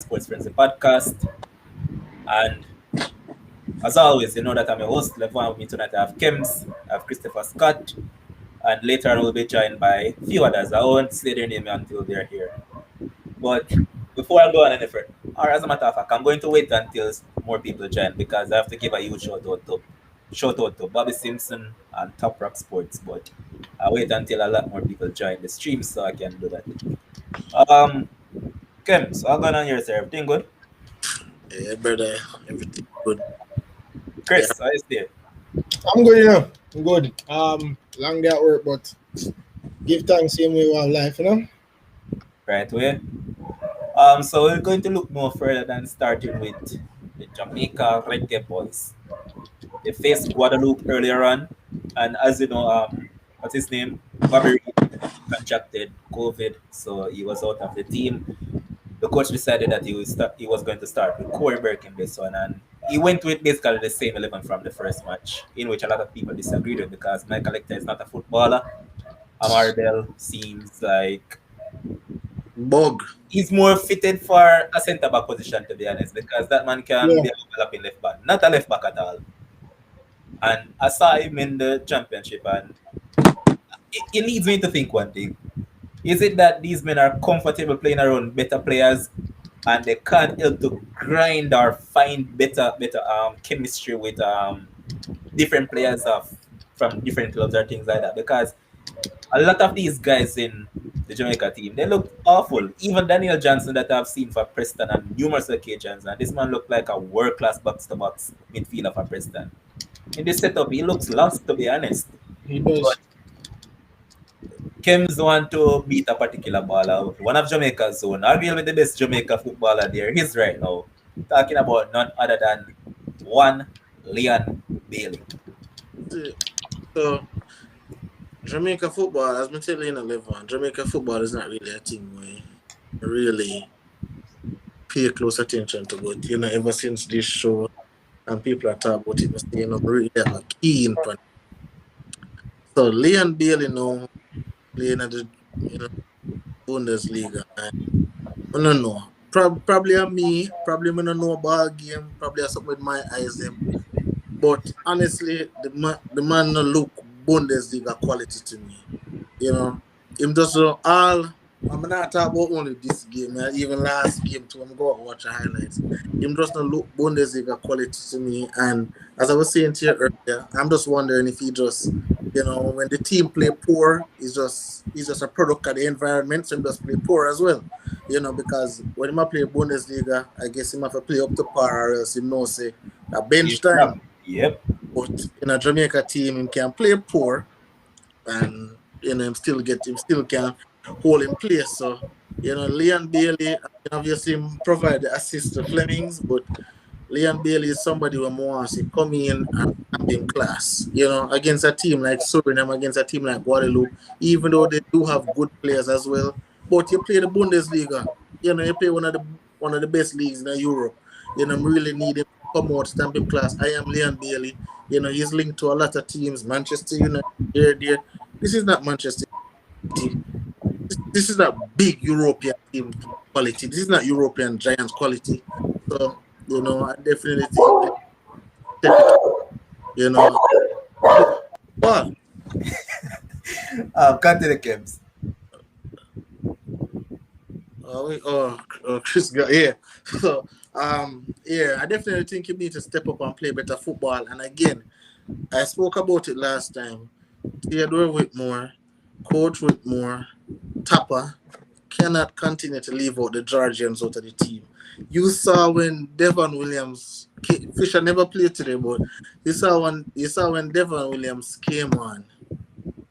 Sports Frenzzyy podcast. And as always, you know that I'm your host. Level one with me tonight, I have Kims, I have Christopher Scott, and later on we'll be joined by a few others. I won't say their name until they're here. But before I go on any further, or as a matter of fact, I'm going to wait until more people join because I have to give a huge shout out to Bobby Simpson and Top Rock Sports. But I wait until a lot more people join the stream so I can do that. Um, Kim, so I'm going on your side. Everything good? Yeah, brother, everything good. Yeah, Chris, how is it? I'm good, I'm good. Long day at work, but give thanks same way we have life. Right way. So we're going to look no further than starting with the Jamaica Red Cap boys. They faced Guadeloupe earlier on, and as you know, what's his name? Bobby Reed contracted COVID, so he was out of the team. The coach decided that he was going to start with Corey Burke in this one, and he went with basically the same 11 from the first match, in which a lot of people disagreed with because Michael Lecter is not a footballer. Amardel seems like bug. he's more fitted for a centre back position, to be honest, because that man can Yeah. be a developing left back, not a left back at all. And I saw him in the championship, and it leads me to think one thing: is it that these men are comfortable playing around better players, and they can't help to grind or find better chemistry with different players from different clubs or things like that? Because a lot of these guys in the Jamaica team, they look awful. Even Daniel Johnson that I've seen for Preston on numerous occasions, and this man looked like a world-class box-to-box midfielder for Preston. In this setup, he looks lost, to be honest. He does. But Kems want to beat a particular baller. One of Jamaica's own, arguably the best Jamaica footballer there. He's right now talking about none other than one Leon Bailey. So, Jamaica football, as been telling you, Levon, Jamaica football is not really a thing we really pay close attention to. But, ever since this show and people are talking about it, I'm really have a keen on it. So, Leon Bailey now playing at the Bundesliga. And I don't know. Probably a me. Probably I don't know about game. Probably have something with my eyes them. But honestly, the man no look Bundesliga quality to me. Him just all. I'm not talking about only this game, even last game too. I'm going to watch the highlights. Him just no look Bundesliga quality to me. And as I was saying to you earlier, I'm just wondering if he just, when the team play poor, he's just a product of the environment, so he just play poor as well. Because when he play Bundesliga, I guess he have to play up to par, or else he knows say a bench time. Yep. But in a Jamaica team, he can play poor, and him still can hold in place. So Leon Bailey, obviously provide the assist to Flemings, but Leon Bailey is somebody who wants to come in and be in class. Against a team like Suriname, against a team like Guadeloupe, even though they do have good players as well. But you play the Bundesliga, you play one of the best leagues in Europe. Really need him to come out, stamp in class. I am Leon Bailey. He's linked to a lot of teams. Manchester United, there. This is not Manchester City. This is not big European team quality. This is not European Giants quality. So, I definitely think but Continue, Kems. Chris got here. So I definitely think you need to step up and play better football. And again, I spoke about it last time. Theodore Whitmore, Coach Whitmore, Tapper cannot continue to leave out the Georgians out of the team. You saw when Devon Williams, Fisher never played today, but you saw when Devon Williams came on,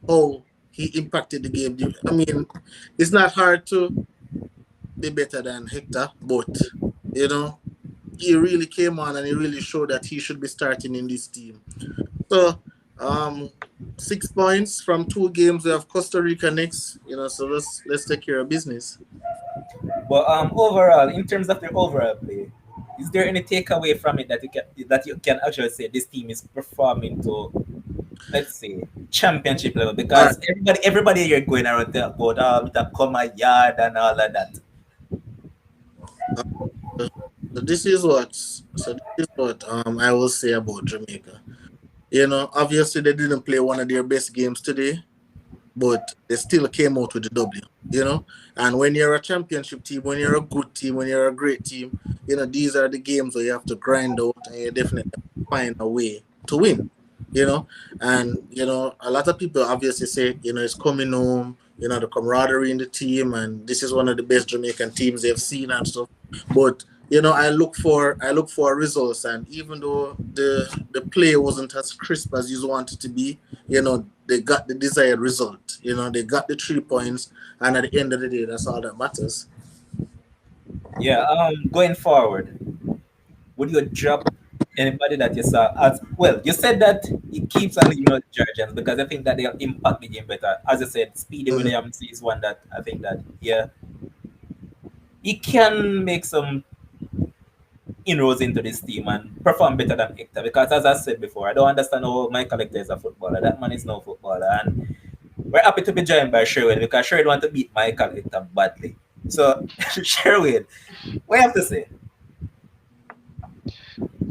how he impacted the game. I mean, it's not hard to be better than Hector, but he really came on and he really showed that he should be starting in this team. So 6 points from 2 games. We have Costa Rica next, so let's take care of business. But overall, in terms of their overall play, is there any takeaway from it that you can actually say this team is performing to, let's say, championship level? Because everybody here going around about the Coma yard and all of that. Uh, so this is what I will say about Jamaica. Obviously they didn't play one of their best games today, but they still came out with the W. You know, and when you're a championship team, when you're a good team, when you're a great team, these are the games where you have to grind out and you definitely have to find a way to win. You know, and a lot of people obviously say, it's coming home. The camaraderie in the team, and this is one of the best Jamaican teams they've seen and stuff. But I look for results, and even though the play wasn't as crisp as you want it to be, they got the desired result. They got the 3 points, and at the end of the day, that's all that matters. Yeah, going forward, would you drop anybody that you saw as well? You said that it keeps on leaving out the Georgians because I think that they'll impact the game better. As I said, Speedy Mhm. Williams is one that I think that he can make some inroads into this team and perform better than Hector. Because as I said before, I don't understand how Michael Hector is a footballer. That man is no footballer, and we're happy to be joined by Sherwin because Sherwin want to beat Michael Hector badly. So Sherwin, what you have to say?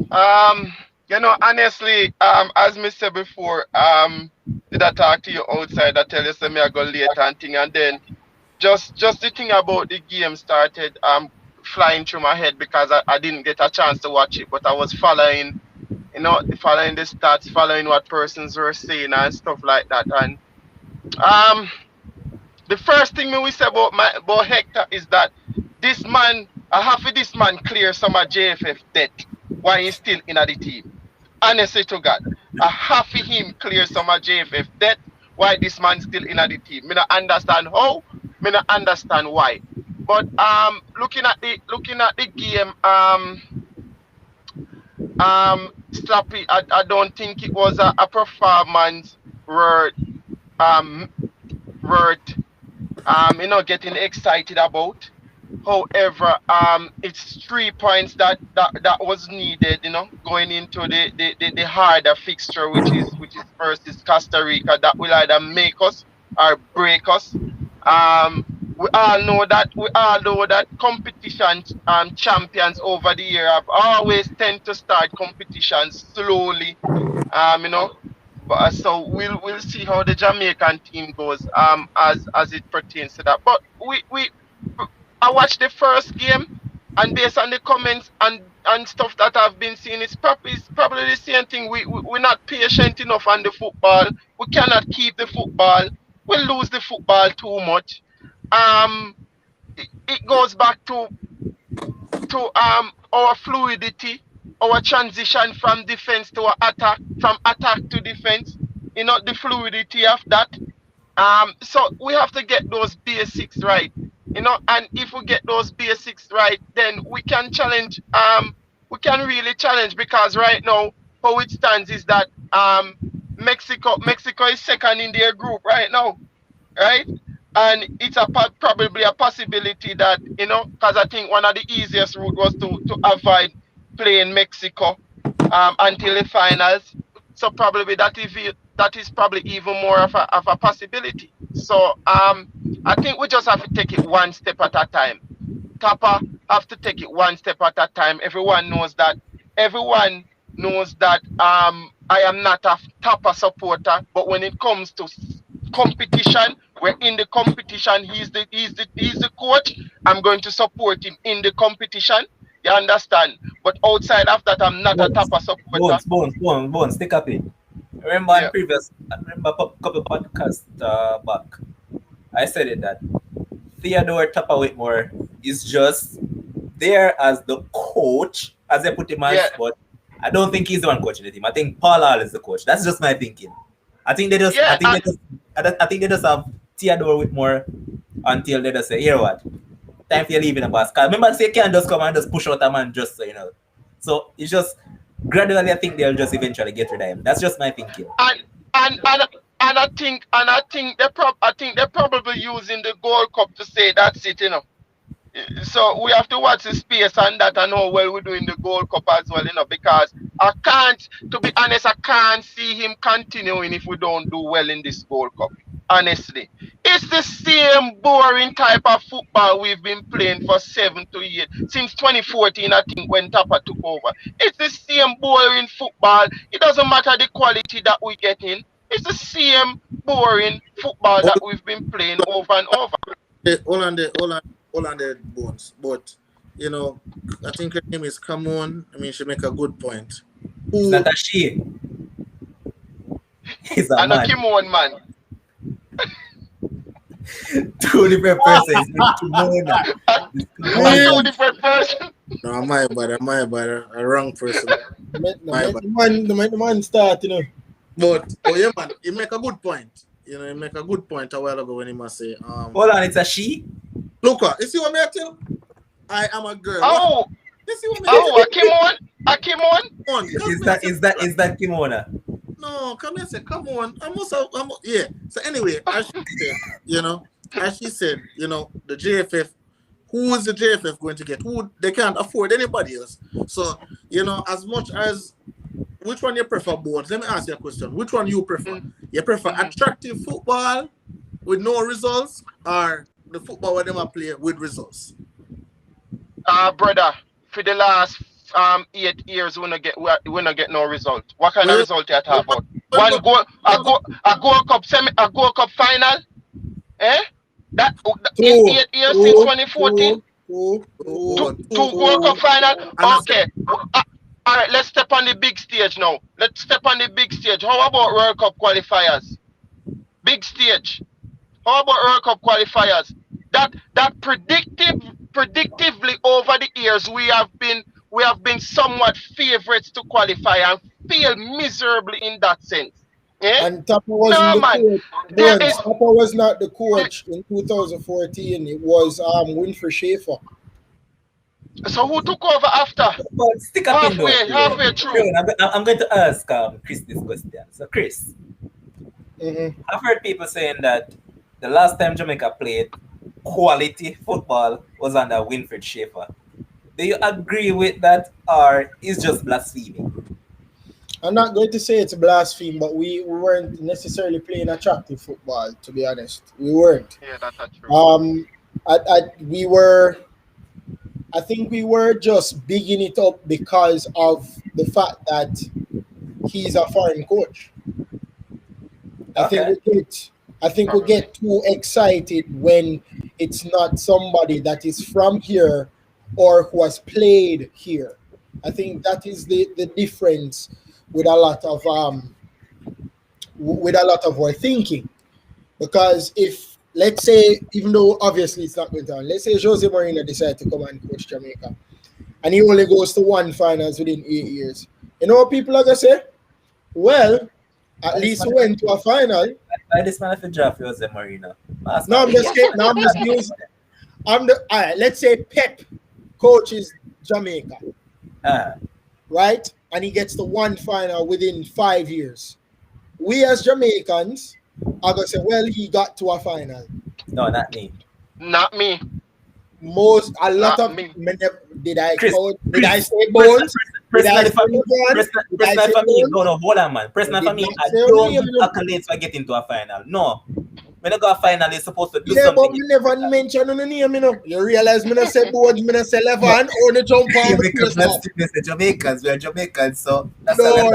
Um, honestly, as me said before, did I talk to you outside? I tell you, say me I go late and thing, and then just the thing about the game started flying through my head because I didn't get a chance to watch it, but I was following the stats, following what persons were saying and stuff like that, and um, the first thing me we say about Hector is that this man, I have for this man clear some of JFF debt while he's still in the team. Honestly to God, I have for him clear some of JFF debt why this man still in the team. Me not understand how, me not understand why. But looking at the game, Slappy, I don't think it was a performance worth um worth getting excited about. However, it's 3 points that was needed, going into the harder fixture, which is versus Costa Rica, that will either make us or break us. Um, we all know that competition champions over the year have always tend to start competitions slowly, you know. But so we'll see how the Jamaican team goes as it pertains to that. But we I watched the first game, and based on the comments and stuff that I've been seeing, it's probably the same thing. We're not patient enough on the football. We cannot keep the football. We lose the football too much. Um, it goes back to our fluidity, our transition from defense to attack, from attack to defense. The fluidity of that. So we have to get those basics right. And if we get those basics right, then we can challenge. We can really challenge, because right now, how it stands is that Mexico is second in their group right now, right? And it's probably a possibility that, because I think one of the easiest route was to avoid playing Mexico until the finals. So probably that is probably even more of a possibility. So I think we just have to take it one step at a time. Tapa have to take it one step at a time. Everyone knows that. Everyone knows that I am not a Tapa supporter, but when it comes to competition, we're in the competition. He's the coach. I'm going to support him in the competition. You understand? But outside of that, I'm not a Bones, Tapa supporter. Bones, take up it. Remember on Yeah, previous, I remember a couple podcasts back, I said it that Theodore Tupper Whitmore is just there as the coach, as they put him yeah, as, but I don't think he's the one coaching the team. I think Paul Hall is the coach. That's just my thinking. I think they just, I yeah. think they just, I think they just have Theodore Whitmore until they just say, here what, time for you leaving the bus. Cause remember, say can't just come and just push out a man just so you know. So it's just gradually. I think they'll just eventually get rid of him. That's just my thinking. and and and I think they're probably using the Gold Cup to say that's it. So we have to watch the space and that, and how well we do in the Gold Cup as well, because to be honest, I can't see him continuing if we don't do well in this Gold Cup. honestly. It's the same boring type of football we've been playing for 7 to 8 since 2014, I think, when Tapa took over. It's the same boring football. It doesn't matter the quality that we get in. It's the same boring football Hold that we've been playing over and over. hold on the bones. But you know, I think her name is Come On. I mean, she make a good point. It's Who not a she. It's a And a man. Kimon man. Two different persons. It's Kimona. It's A two Kimona. different person. no, my bad, a wrong person. My bad. The man start, But yeah, man, you make a good point. You know, you make a good point a while ago when he must say, Hold on, it's a she. look, you see what me I tell? I am a girl. Oh, You see what me I oh, a Kimon. tell? On, Is that Kimona? no, come here, say, come on. Yeah. So anyway, as she said, the JFF, who is the JFF going to get? Who they can't afford anybody else. So, as much as which one you prefer, board? Let me ask you a question. Which one you prefer? You prefer attractive football with no results, or the football where them a play with results? Brother, for the last 8 years, we not get no result. What kind of Well, result you talk about? well, One goal, a gold cup final. Eh? That in 8 years since 2014, two World Cup final. Okay. All right, let's step on the big stage now. Let's step on the big stage. How about World Cup qualifiers? Big stage. How about World Cup qualifiers? That predictively over the years we have been somewhat favorites to qualify and fail miserably in that sense. Eh? And Tapa wasn't No the man. coach. There Once is Tapa was not the coach in 2014. It was Winfrey Schaefer. so who took over after? But stick a pin though. Halfway through. Sure, I'm going to ask Chris this question. So Chris, I've heard people saying that the last time Jamaica played quality football was under Winfred Schaefer. Do you agree with that, or is just blasphemy? I'm not going to say it's a blasphemy, but we weren't necessarily playing attractive football, to be honest. We weren't. Yeah, that's true. We were. I think we were just bigging it up because of the fact that he's a foreign coach. I think we get too excited when it's not somebody that is from here or who has played here. I think that is the difference with a lot of our thinking. Because if, let's say, even though obviously it's not going to happen, let's say Jose Mourinho decided to come and coach Jamaica and he only goes to one finals within 8 years. You know what people are going to say? Well, at least we went to a final. Why this man have to draft Jose Mourinho? No, I'm just kidding. No, I'm just using. All right, let's say Pep coaches Jamaica, right? And he gets to one final within 5 years. We as Jamaicans are going to say, well, he got to a final. No, not me. Not me. A lot Not of me. did I Chris, say Bones? Personally for me, Bones? hold on, man. Personally for me, I don't give accolades for getting to a final. No. When I go a final, you're supposed to do Yeah, something. but we never mention on the name, You realize me not say Bones, me not say Levan, or the jump Yeah, on because the that's the Jamaicans. We are Jamaicans, so that's No.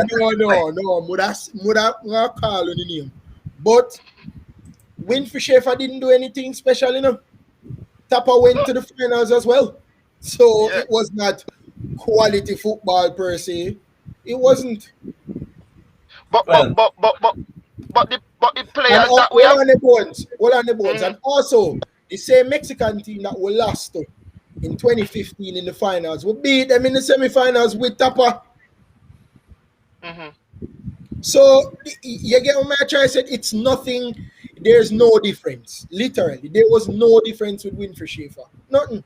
Muda call on the name. But Winfrey Schaefer didn't do anything special, Tapa went to the finals as well. So It was not quality football per se. It wasn't. But the players And that we have. Hold on the bones. And also, the same Mexican team that we lost to in 2015 in the finals, we beat them in the semi-finals with Tapa. So you get what I try to say? It's nothing. There's no difference. Literally, there was no difference with Winfrey Schaefer. Nothing.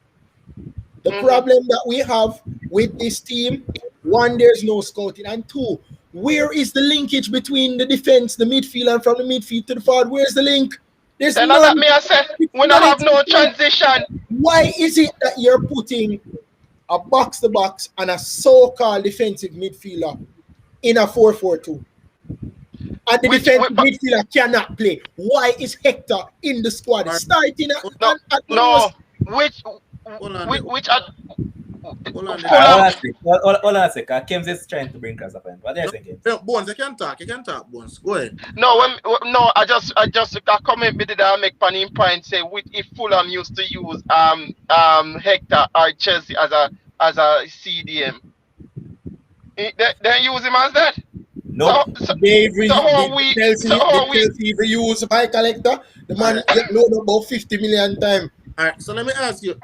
The problem that we have with this team, one, there's no scouting, and two, where is the linkage between the defense, the midfield, and from the midfield to the forward? Where's the link? There's Then none. that me I say we don't have no transition. Why is it that you're putting a box-to-box and a so-called defensive midfielder in a 4-4-2? And the Which, defensive but midfielder cannot play. Why is Hector in the squad? Alright, Starting no, at no. Which, hold on there. which at Hold on there. Fulham? Hold on a sec. Hold on a sec. Kims is trying to bring us a point. What do you No, think, Kims? no, Bones, you can talk. You can talk, Bones. Go ahead. No, no. I just a comment me did I make panning point say with if Fulham used to use Hector or Chelsea as a CDM, they use him as that. So Nope. so, They so how the we Chelsea, so the how we Chelsea even use my collector. The man Alright. get loaded about 50 million times. Alright, so let me ask you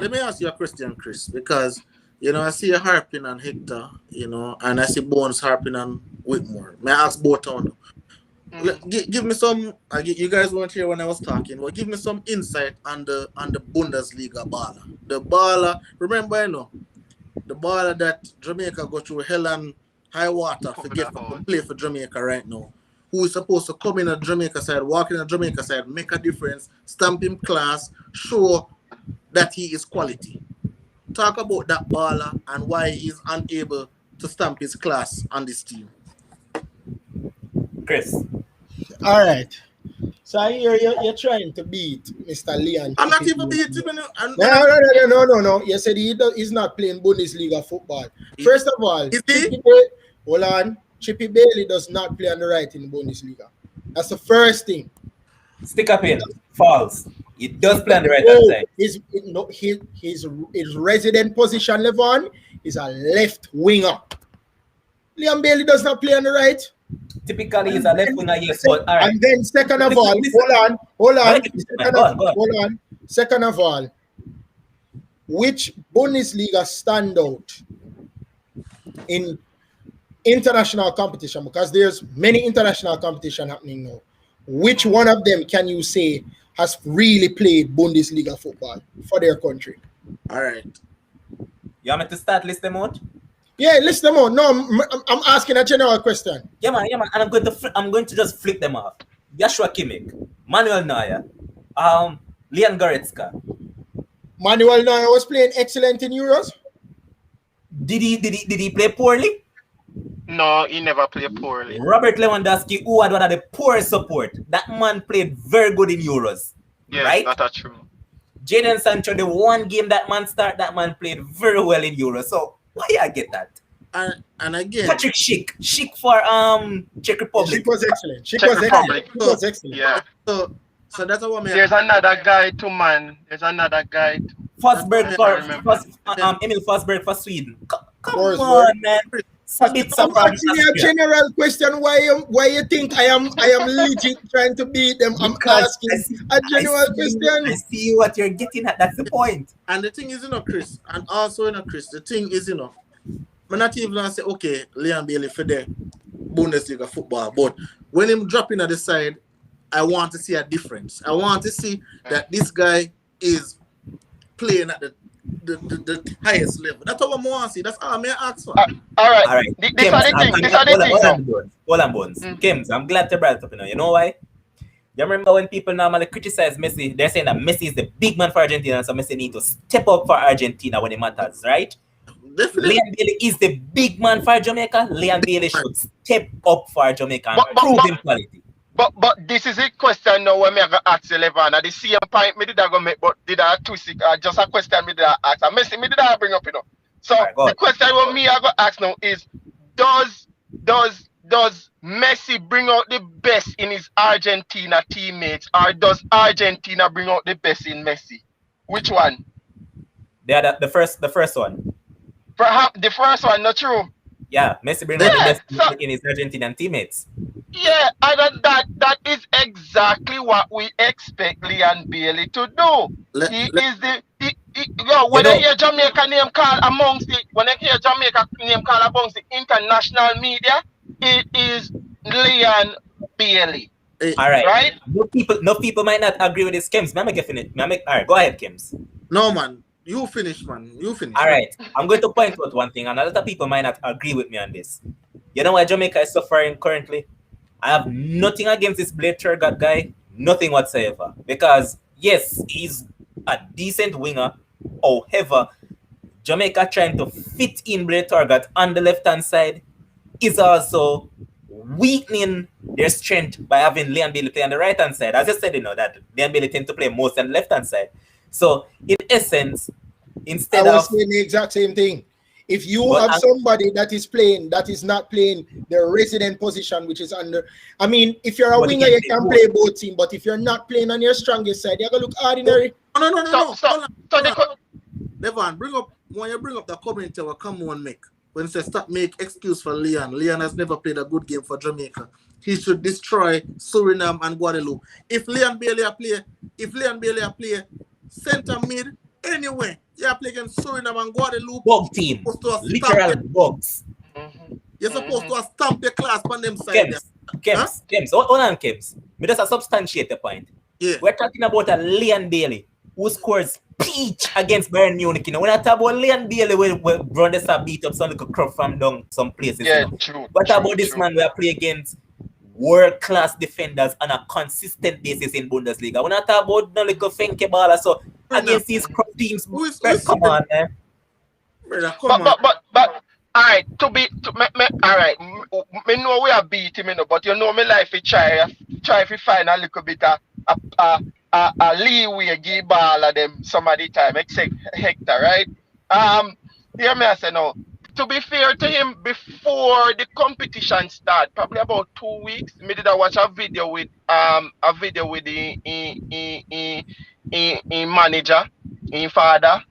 a question, Chris, because I see you harping on Hector, and I see Bones harping on Whitmore. May I ask both on you? Give me some. You guys weren't here when I was talking. Well, give me some insight on the Bundesliga baller. The baller. Remember, the baller that Jamaica go through hell and high water to cover get that all. to play for Jamaica right now. Who is supposed to come in at Jamaica side, walk in at Jamaica side, make a difference, stamp him class, show that he is quality. Talk about that baller and why he is unable to stamp his class on this team. Chris. All right. So I hear you're trying to beat Mr. Leon. I'm not even beating him. No. You said he's not playing Bundesliga football. First of all, Is he? Hold on. Chippy Bailey does not play on the right in the Bundesliga. That's the first thing. Stick up in. False. He does play on the right hand side. His resident position, Levon, is a left winger. Liam Bailey does not play on the right. Typically, he's a left winger, yes, but all right. And then second of all, hold on. Second of all, which Bundesliga standout in international competition? Because there's many international competition happening now. Which one of them can you say has really played Bundesliga football for their country? All right. You want me to start list them out? Yeah, list them out. No, I'm asking a general question. Yeah, man. And I'm going to just flip them off. Joshua Kimmich, Manuel Neuer, Leon Goretzka. Manuel Neuer was playing excellent in Euros. Did he play poorly? No, he never played poorly. Robert Lewandowski, who had one of the poorest support, that man played very good in Euros. Yes, right? that's true. Jadon Sancho, the one game that man played very well in Euros. So why I get that? And again, Patrick Schick for Czech Republic. She was excellent. She Czech was Republic. excellent. She was excellent. Yeah. So that's what There's another guy too, man. There's another guy. Fosberg Yeah. Emil Fosberg for Sweden. Come Forsberg. on, man. I'm asking you a general question. Why you think I am legit trying to beat them? I'm asking a general question. I see what you're getting at. That's the point. And the thing is, Chris, and also, Chris, the thing is, I'm not even gonna say, okay, Leon Bailey for the Bundesliga football, but when him dropping at the side, I want to see a difference. I want to see that this guy is playing at the highest level. That's what I want to see. That's all I ask for. All right. This are the thing. This are the thing. Hold on, Bones. Kims, I'm glad to bring it up. You know why? You remember when people normally criticize Messi, they're saying that Messi is the big man for Argentina, so Messi need to step up for Argentina when it matters, right? Definitely. Leon Bailey is the big man for Jamaica. Leon Bailey should step up for Jamaica and prove him quality. But this is a question now when me go ask Levan. At the same point, me did I go make, but did I twist it? Just a question me did I ask. And Messi me did I bring up, So the question what me I go ask now is, does Messi bring out the best in his Argentina teammates, or does Argentina bring out the best in Messi? Which one? The first one. Perhaps the first one, not true. Yeah, Messi bring out the best in his Argentinian teammates. Yeah, and that is exactly what we expect Leon Bailey to do. When I hear Jamaica name called amongst the international media, it is Leon Bailey. All right. Right? No people might not agree with this, Kims. All right, go ahead, Kims. No, man. You finish, man. You finish. All right. I'm going to point out one thing, and a lot of people might not agree with me on this. You know why Jamaica is suffering currently? I have nothing against this Blade Turgot guy. Nothing whatsoever. Because, yes, he's a decent winger. However, Jamaica trying to fit in Blade Turgot on the left-hand side is also weakening their strength by having Leon Bailey play on the right hand side. As I said, that Leon Bailey tend to play most on the left hand side. So in essence, instead I was of saying the exact same thing. If you But have somebody that is not playing their resident position, which is under, I mean, if you're a But he winger, can you play can both. play both team. But if you're not playing on your strongest side, you're gonna look ordinary. No. So Hold they on. could. Levan, when you bring up the community, well, come on, make. When you say stop make excuse for Leon. Leon has never played a good game for Jamaica. He should destroy Suriname and Guadeloupe. If Leon Bailey play center mid anyway, you play against Suriname and Guadeloupe. bug team, literal bugs. You're supposed to stamp your class on them side. Kems. Hold on, Kems. Me just substantiate the point. Yeah. We're talking about a Leon Bailey who scores peach against Bayern Munich. When I talk about Leon Bailey, we run this beat up some little crop from down some places. Yeah, true. What about this man we are playing against world-class defenders on a consistent basis in Bundesliga? When I talk about no little Fenke baller, so against these crop teams, come on, man. But all right, all right. Me know we are beating him, but you know me life we try to find a little bit a leeway give ball of them some of the time, except Hector, right? Hear me I say no. To be fair to him, before the competition start, probably about 2 weeks, me did I watch a video with the manager, in father,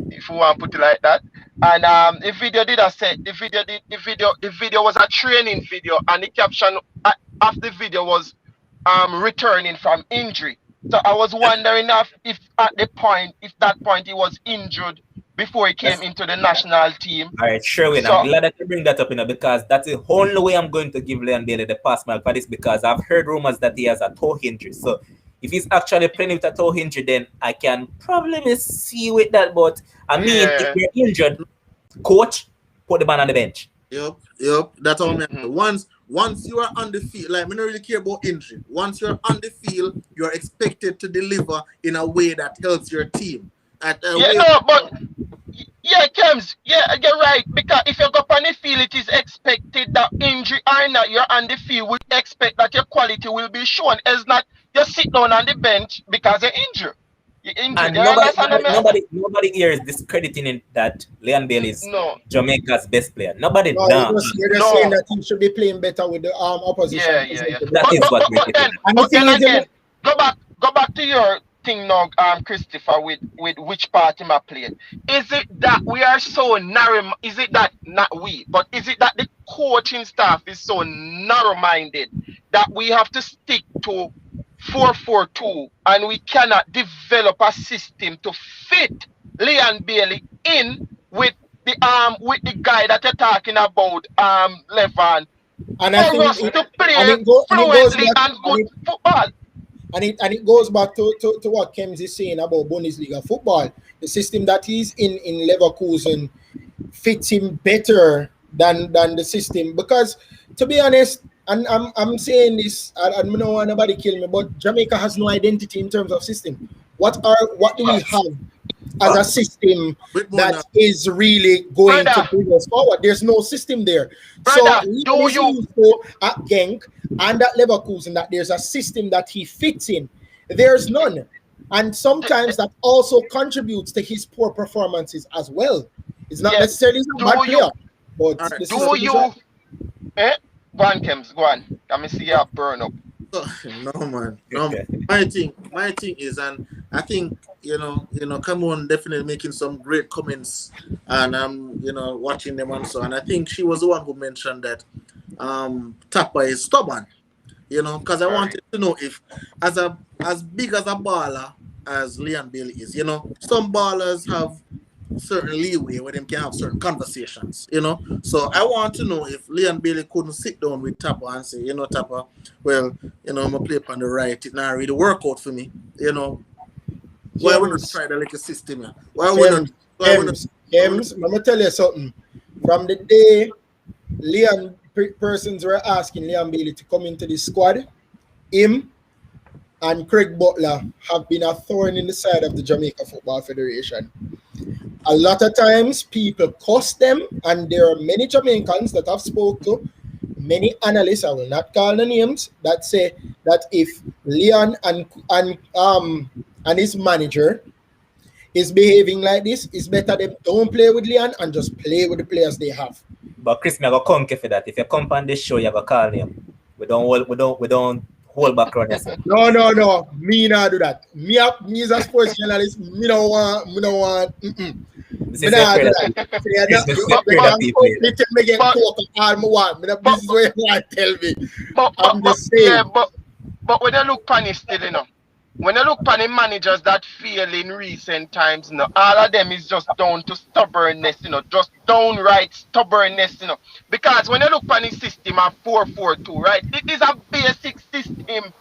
if you want to put it like that. And the video did I say the video was a training video, and the caption of the video was returning from injury. So I was wondering if at that point he was injured before he came into the national team. All right, Sherwin, So- I'm glad that you bring that up, because that's the only way I'm going to give Leon Bailey the pass mark for this, because I've heard rumors that he has a toe injury. So if he's actually playing with a toe injury, then I can probably see with that. But I mean, Yeah. if you're injured, coach, put the man on the bench. Yep. That's all. Once you are on the field, like, I don't really care about injury. Once you're on the field, you're expected to deliver in a way that helps your team. Kems, you're right. Because if you go on the field, it is expected that injury or not, you're on the field, we expect that your quality will be shown. It's not you sit down on the bench because you're injured. And You understand me? nobody here is discrediting it that Leon Bailey is No. Jamaica's best player. Nobody No, down. you're just saying that he should be playing better with the opposition. Yeah. That is what we're then, getting. And the but then thing is, again, go back to your thing now, Christopher, with which part him a played. Is it that we are so narrow? Is it that not we, but is it that the coaching staff is so narrow-minded that we have to stick to 4-4-2 and we cannot develop a system to fit Leon Bailey in with the guy that you're talking about, Levan, and I for us think to play and it goes fluently back, and good football. and it goes back to what Kems is saying about Bundesliga football. The system that he's in Leverkusen fits him better than the system, because, to be honest, and I'm saying this, I don't want nobody kill me, but Jamaica has no identity in terms of system. What do we have as a system that is really going to bring us forward? There's no system there. Brother, So at Genk and at Leverkusen, that there's a system that he fits in. There's none. And sometimes that also contributes to his poor performances as well. It's not necessarily a bad player, but the system is right. Go on, Kems, go on. Let me see you burn up. No, man. My thing is, and I think, come on, definitely making some great comments, and I'm, watching them and so. And I think she was the one who mentioned that Tapa is stubborn, because I wanted to know if, as big as a baller as Leon Bailey is, some ballers have certain leeway where them can have certain conversations, So I want to know if Leon Bailey couldn't sit down with Tapa and say, Tapa, well, I'm gonna play up on the right, it not really work out for me, Why would not try the like a system? Why would not? James, let me tell you something. From the day persons were asking Leon Bailey to come into the squad, him and Craig Butler have been a thorn in the side of the Jamaica Football Federation. A lot of times people cuss them, and there are many Jamaicans that I've spoken to, many analysts, I will not call the names, that say that if Leon and his manager is behaving like this, it's better them don't play with Leon and just play with the players they have. But Chris, me I go conquer for that. If you come on this show, you go call him. We don't hold back on yourself. No. Me not do that. Me as a sports journalist, me don't want. This Me is not afraid do of that. people. Say that This is you afraid of people. me tell me get But- coke all me want. Me the But- business where you want tell me. But, I'm but, just but saying. yeah, but when you look pan it still, when you look pan the managers that fail in recent times, all of them is just down to stubbornness, just downright stubbornness, Because when you look pan the system of 4-4-2, right? It is a basic system.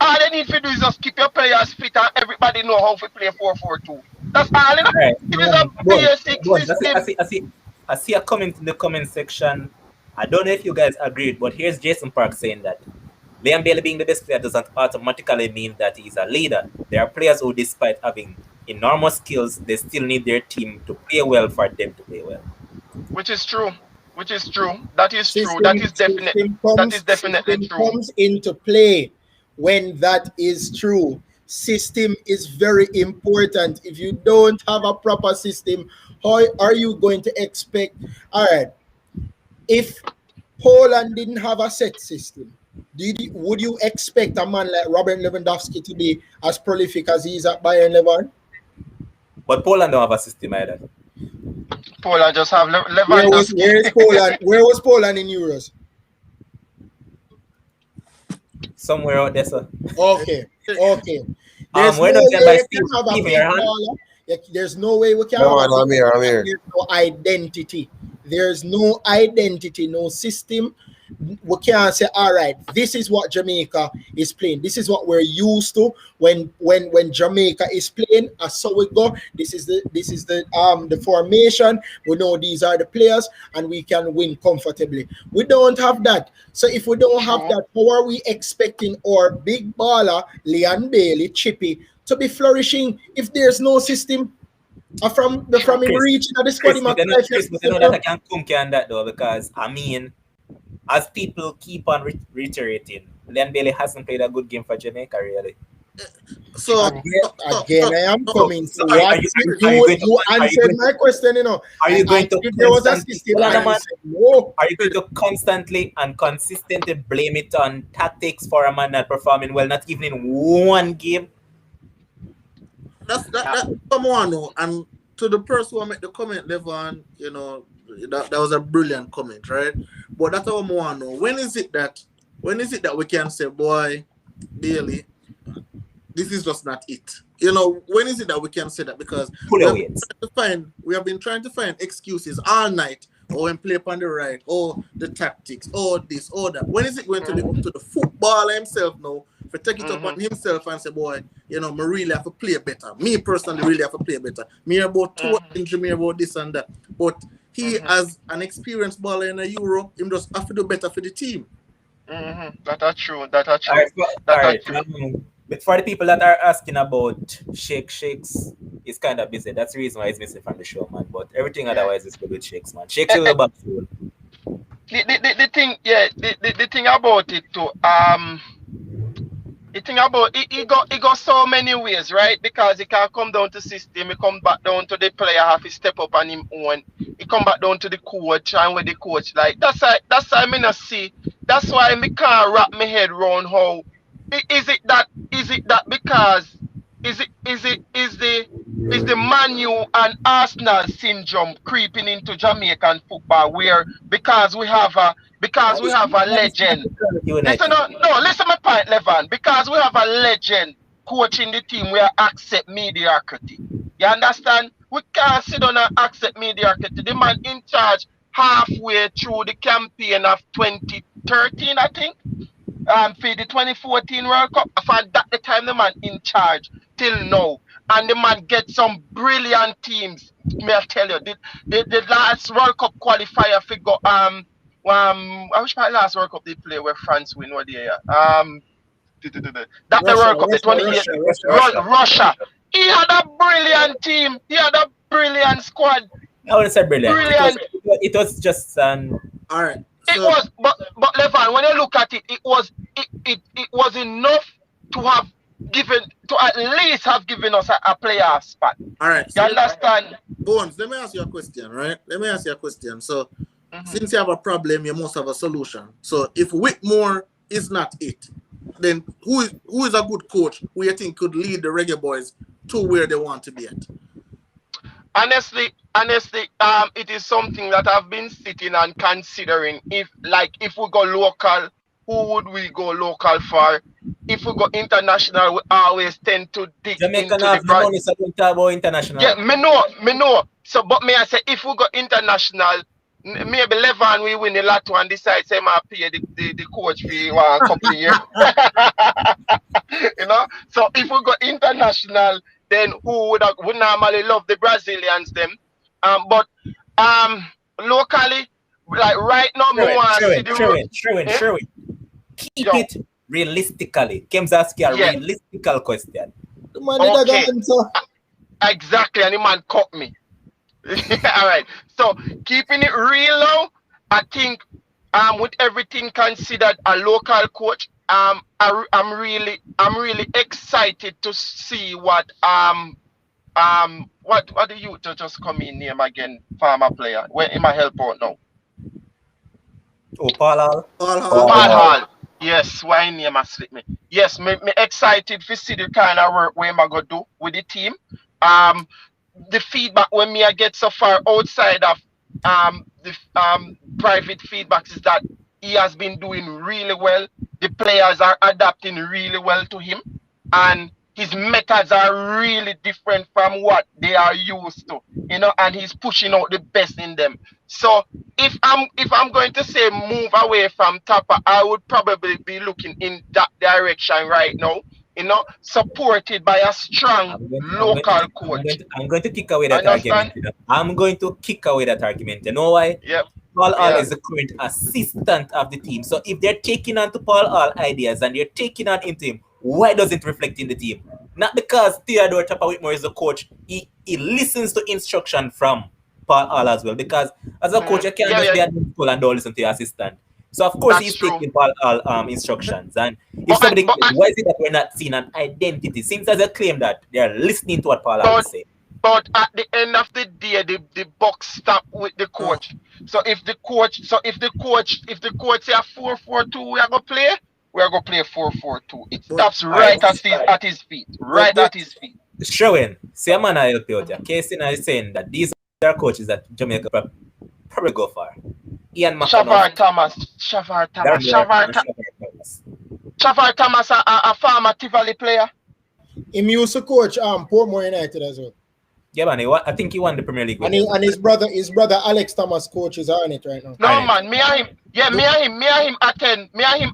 All you need to do is just keep your players fit and everybody know how to play 4-4-2. That's all, All right. It is a basic system. I see a comment in the comment section. I don't know if you guys agreed, but here's Jason Park saying that Liam Bailey being the best player doesn't automatically mean that he's a leader. There are players who, despite having enormous skills, they still need their team to play well for them to play well. Which is true. That is true. That is definitely system true. comes into play when that is true. System is very important. If you don't have a proper system, how are you going to expect? All right, if Poland didn't have a set system, would you expect a man like Robert Lewandowski to be as prolific as he is at Bayern Leverkusen? But Poland don't have a system either. Poland just have Where Lewandowski. is Poland? Where was Poland in Euros? Somewhere out there, sir. Okay. There's We're no not way getting by we Steve. can have a Steve big in your hand. baller. There's no way we can Come have on, I'm here. There's no identity. There's no identity, no system. We can't say, all right, this is what Jamaica is playing. This is what we're used to when Jamaica is playing. So we go. This is the formation. We know these are the players, and we can win comfortably. We don't have that. So if we don't have that, how are we expecting our big baller, Leon Bailey, Chippy, to be flourishing if there's no system? From him reaching at the squad, Chris, but you know that I can come on that though, because I mean, as people keep on reiterating, Leon Bailey hasn't played a good game for Jamaica, really. So Again, I am coming to Are what you answered my question. Are you going to if there was a system, I said, no. Are you going to constantly and consistently blame it on tactics for a man not performing well, not even in one game? That's come on, no. And to the person who made the comment, Levon, that was a brilliant comment, right? But that's what I want to know. When is it that we can say, boy, Bailey, this is just not it? When is it that we can say that? Because we have been trying to find excuses all night. Or when play upon the right, or the tactics, or this, or that. When is it going to be up to the footballer himself now for take it upon himself and say, boy, me really have to play better. Me personally really have to play better. Me about two injury, me about this and that. But he as an experienced baller in a Euro, him just have to do better for the team. That's true. That's All right. For the people that are asking about Shakes is kind of busy. That's the reason why he's missing from the show, man. But everything otherwise is good with Shakes, man. Shakes is a back soon. The thing about it too, the thing about it got so many ways, right? Because it can come down to system, it come back down to the player have to step up on him own. It come back down to the coach and with the coach like that's why I not see. That's why I can't wrap my head around how is it that because is the Man U and Arsenal syndrome creeping into Jamaican football where because we have a legend. Listen my point, Levan. Because we have a legend coaching the team, we accept mediocrity. You understand? We can't sit down and accept mediocrity. The man in charge halfway through the campaign of 2013, I think. For the 2014 World Cup, I found that the time the man in charge till now, and the man get some brilliant teams. May I tell you, the last World Cup qualifier figure I wish my last World Cup they play where France win what year. That the World Cup, the 28 Russia. He had a brilliant team. He had a brilliant squad. I would say brilliant. It was just all right. It was, but Levan, when you look at it, it was enough to have given, to at least have given us a playoff spot. All right. You So understand? Bones, let me ask you a question, right? Let me ask you a question. So, since you have a problem, you must have a solution. So, if Whitmore is not it, then who is a good coach who you think could lead the Reggae Boys to where they want to be at? Honestly, it is something that I've been sitting and considering. If we go local, who would we go local for? If we go international, we always tend to dig Jamaican into have the no money, so don't talk about international. Yeah, me know. So, but me I say, if we go international, maybe Levan we win the lotto and decide say I pay the coach fee for a couple of years. You know. So if we go international, then who would normally love the Brazilians them? But locally, like right now, me want to see the Sherwin. Keep it realistically. Kim's asking a realistical question. The man did Okay. that answer. Exactly, and the man cut me. All right. So keeping it real now, I think with everything considered, a local coach, I'm really excited to see what the youth just come in name again, farmer player. Where am I help out now? Oh, Paul Hall. Paul Hall. Yes, why name a slip me? Yes, me excited to see the kind of work where I'm gonna do with the team. The feedback when me I get so far outside of the private feedbacks is that he has been doing really well. The players are adapting really well to him, and his methods are really different from what they are used to, you know, and he's pushing out the best in them. So if I'm going to say move away from Tapa, I would probably be looking in that direction right now, you know, supported by a strong local coach. I'm going to kick away that argument. I'm going to kick away that argument. You know why? Yep. Paul Hall is the current assistant of the team. So if they're taking on to Paul Hall ideas and they're taking on into him, why does it reflect in the team? Not because Theodore Tapa Whitmore is the coach. He listens to instruction from Paul Hall as well. Because as a coach, you can't just be at the school and don't listen to your assistant. So of course he's taking Paul Hall instructions. And if somebody, why is it that we're not seeing an identity? Since as a claim that they're listening to what Paul Hall is saying. But at the end of the day, the buck stop with the coach. So if the coach say a 4-4-2, we are gonna play. We are gonna play 4-4-2. It stops right at his feet. Right at his feet. Showing, see a man I help you out here. Casey is saying that these are coaches that Jamaica probably go for. Ian Shavar Thomas, a former Tivoli player. He used to coach Portmore United as well. Yeah, man. I think he won the Premier League. And his brother Alex Thomas coaches on it right now. No man, me and him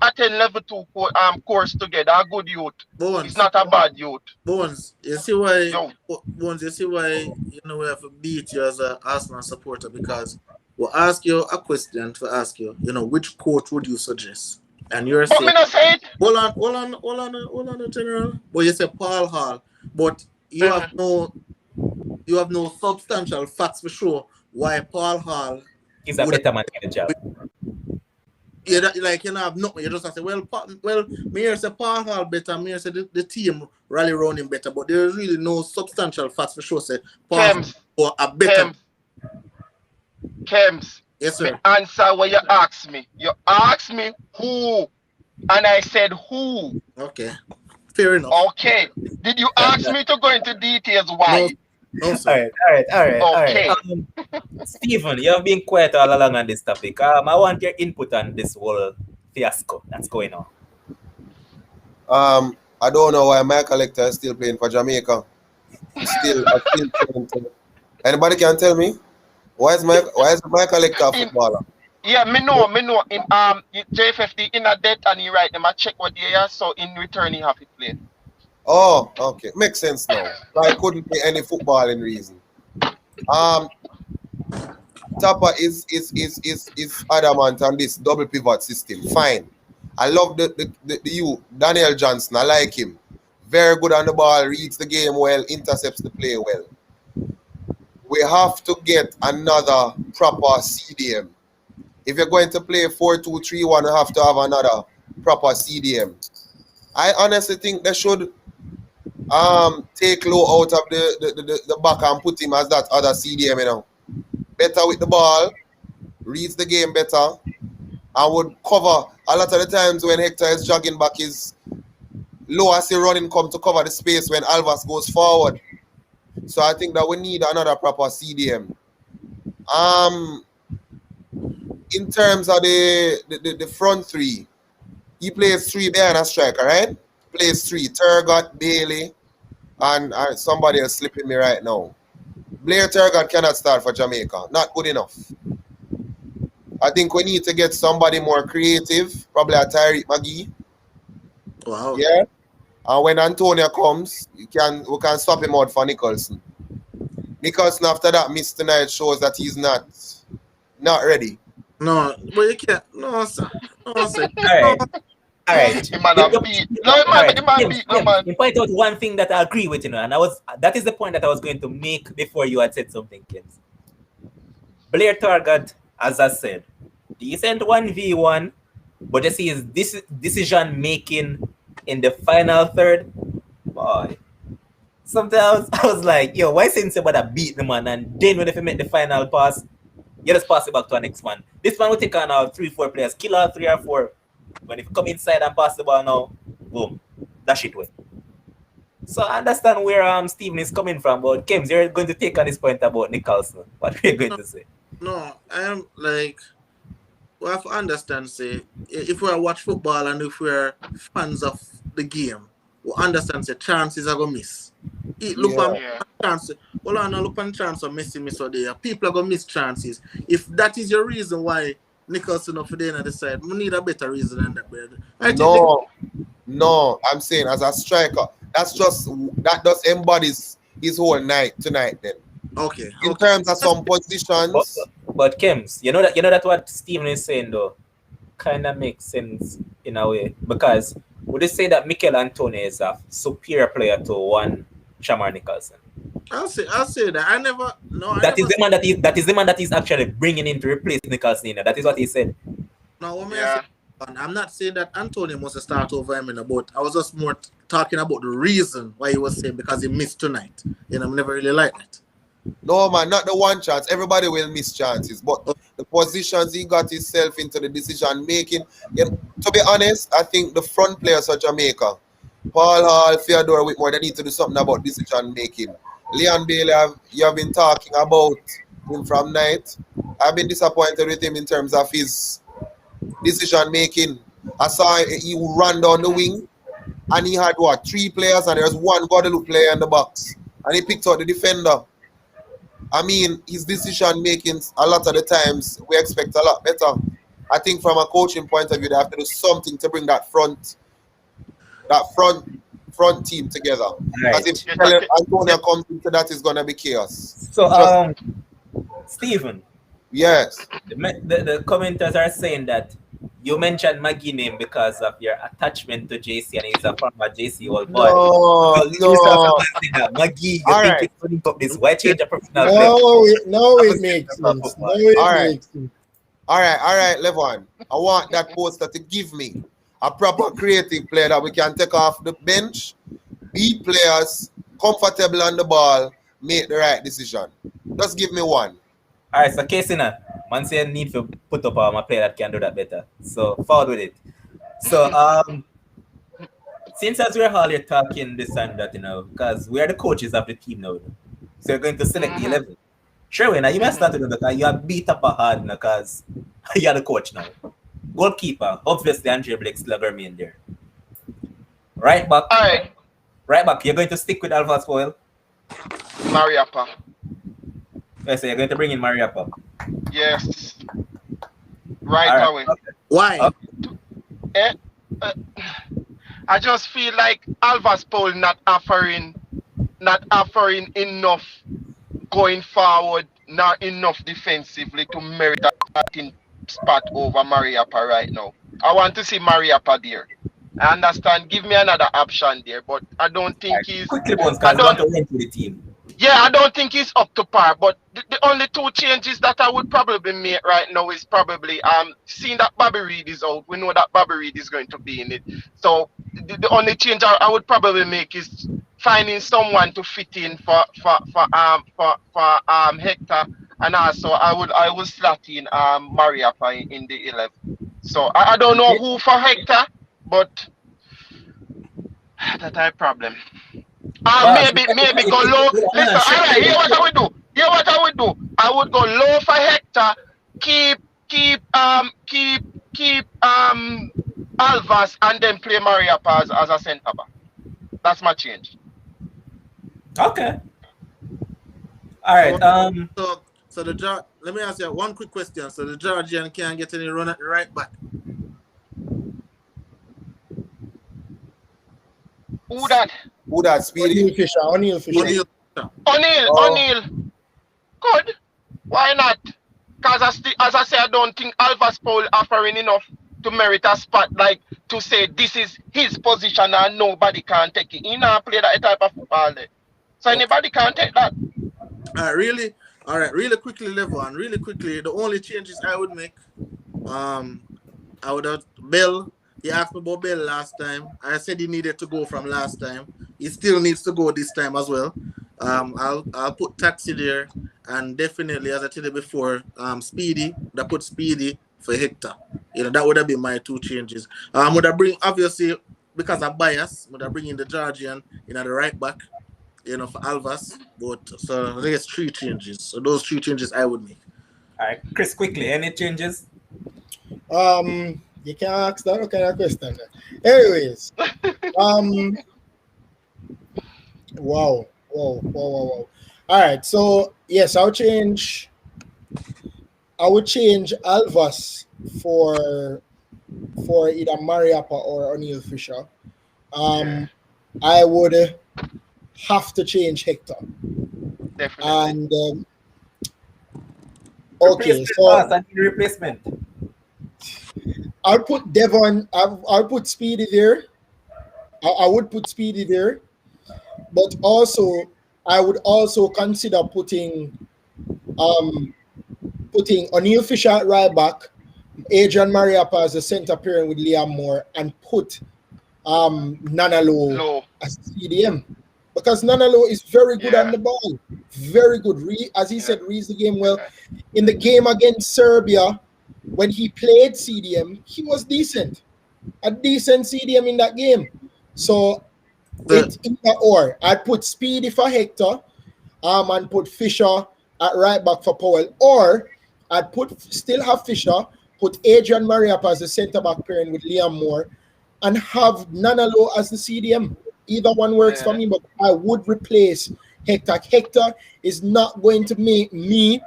attend level 2 course together. A good youth. Bones. He's not a bad youth. Bones, you see why? Bones, you see why? You know we have to beat you as an Arsenal supporter, because we'll ask you a question to ask you. You know, which coach would you suggest? And you're saying, me not say it. Hold on, General. But you say Paul Hall, but you have no substantial facts for sure why Paul Hall is a better man in the job. You have nothing. You just have to say, me here say Paul Hall better, me here say the team rally around him better, but there is really no substantial facts for sure say Paul Hall a better. Kems. Yes, sir. Me answer what you asked me. You asked me who, and I said who. Okay. Fair enough. Okay. Did you ask me to go into details why? No, sir. All right. Okay. Stephen, you have been quiet all along on this topic. I want your input on this whole fiasco that's going on. I don't know why my collector is still playing for Jamaica. Still playing. Anybody can tell me? Why is my collector a footballer? Yeah, me know. JFFD in a debt and he write them. I check what they are, so in return he have to play. Oh, okay. Makes sense now. I couldn't play any footballing reason. Tapa is adamant on this double pivot system. Fine. I love the Daniel Johnson. I like him. Very good on the ball, reads the game well, intercepts the play well. We have to get another proper CDM. if you're going to play 4-2-3-1, you have to have another proper CDM. I honestly think they should take Low out of the back and put him as that other CDM, Better with the ball, reads the game better, and would cover a lot of the times when Hector is jogging back, his Low as he running come to cover the space when Alvas goes forward. So I think that we need another proper CDM. In terms of the front three, he plays three behind a striker, right? Plays three. Turgot, Bailey, and somebody else slipping me right now. Blair Turgot cannot start for Jamaica. Not good enough. I think we need to get somebody more creative, probably a Tyreek McGee. Wow. Yeah. And when Antonio comes, we can swap him out for Nicholson. Nicholson after that miss tonight shows that he's not ready. No, but you can't. No, sir. No, sir. All right. The man a beat. No, man, the man beat, no, man. You point out one thing that I agree with, and that is the point that I was going to make before you had said something, Kens. Blair Turgot, as I said, decent 1v1, but you see his decision making in the final third, boy. Sometimes I was like, yo, why saying somebody beat the man, and then when they make the final pass, you just pass it back to the next man. This man will take on our 3-4 players, kill our 3 or 4. When if you come inside and pass the ball now, boom, that shit way. So I understand where Steven is coming from, but Kems, you're going to take on this point about Nicholson. What are you going to say? No, I am like, we have to understand, say, if we watch football and if we're fans of the game, we understand, say, chances are going to miss. Look on chances. Well, I know look on chance of miss or there. People are going to miss chances. If that is your reason why Nicholson up for the end of the side, we need a better reason than that. No, I'm saying as a striker, that just embodies his whole night tonight then. Okay. In terms of some positions. But Kems, you know that what Steven is saying though kind of makes sense in a way, because would you say that Mikel Antonio is a superior player to one Shamar Nicholson? I'll say that. That is the man that is actually bringing in to replace Nicholson. That is what he said. No, I'm not saying that Antonio must start over him but I was just more talking about the reason why he was saying because he missed tonight. I'm never really like that. No, man, not the one chance. Everybody will miss chances, but the positions he got himself into, the decision making. To be honest, I think the front players of Jamaica, Paul Hall, Theodore Whitmore, they need to do something about decision making. Leon Bailey, you have been talking about him from night. I've been disappointed with him in terms of his decision making. I saw he ran down the wing and he had 3 players and there's one Guadeloupe player in the box and he picked out the defender. I mean, his decision making a lot of the times we expect a lot better. I think from a coaching point of view, they have to do something to bring that front team together. Because if Antonio comes into that, it's gonna be chaos. So, Stephen. Yes. The commenters are saying that you mentioned Maggie name because of your attachment to JC, and he's a former JC old boy. No. Maggie, you think it's putting up this? Why change a professional No, it makes sense. All right, Levon. I want that poster to give me a proper creative player that we can take off the bench, beat players, comfortable on the ball, make the right decision. Just give me one. All right, so Casey, man say need to put up my player that can do that better. So forward with it. So since as we're all here talking this and that, because we are the coaches of the team now. So you're going to select the 11. Sure, now you must start to do that because you are beat up hard because you're the coach now. Goalkeeper, obviously Andre Blake still remain there. Right back. All right. Right back. You're going to stick with Alvas Foyle. Mariappa. Yes, so you're going to bring in Mariappa. Yes. Right away. Okay. Why? Okay. I just feel like Alvas Paul not offering enough going forward, not enough defensively to merit a starting spot over Mariappa right now. I want to see Mariappa there. I understand. Give me another option there, but I don't think he's. Quickly, Bones, because I want to run to the team. Yeah, I don't think he's up to par. But the only two changes that I would probably make right now is probably seeing that Bobby Reed is out. We know that Bobby Reed is going to be in it. So the only change I would probably make is finding someone to fit in for Hector, and also I would slot in Mariapa in the 11. So I don't know who for Hector, but that's a problem. Boss, Maybe go low. hold Listen, on, all right. strictly. Here what I would do. Here what I would do. I would go low for Hector. Keep keep Alvas and then play Maria Paz as a centre back. That's my change. Okay. All right. So let me ask you one quick question. So the Georgian can't get any run at the right back. Who that? Who that Speedy? O'Neal Fisher. O'Neal. O'Neal. Good. Why not? Because as I say, I don't think Alvas Paul offering enough to merit a spot like to say this is his position and nobody can take it. He not play that type of football there. So anybody can take that. All right, really quickly, Level, and really quickly, the only changes I would make, I would have Bell. He asked me about Bell last time. I said he needed to go from last time. He still needs to go this time as well. I'll put Taxi there, and definitely, as I told you before, Speedy. That put Speedy for Hector. That would have been my two changes. Would I bring, obviously, because I'm biased, would I bring in the Georgian the right back, for Alvas. But so I guess 3 changes. So those 3 changes I would make. All right, Chris, quickly, any changes? You can ask that kind of question. Anyways, wow. All right, so yes, I would change Alvas for either Mariapa or O'Neal Fisher. I would have to change Hector. Definitely. And okay, so I need replacement. I'll put Devon. I'll put Speedy there. I would put Speedy there, but also I would also consider putting O'Neal Fisher at right back, Adrian Mariapa as a centre pairing with Liam Moore, and put Nanalo Low. as CDM. Because Nanalo is very good on the ball. Very good. As he said, reads the game well. In the game against Serbia, when he played CDM, he was decent. A decent CDM in that game. So it's either or. I'd put Speedy for Hector and put Fisher at right back for Powell. Or I'd still have Fisher, put Adrian Mariapa as the centre back pairing with Liam Moore, and have Nanalo as the CDM. Either one works for me, but I would replace Hector. Hector is not going to make me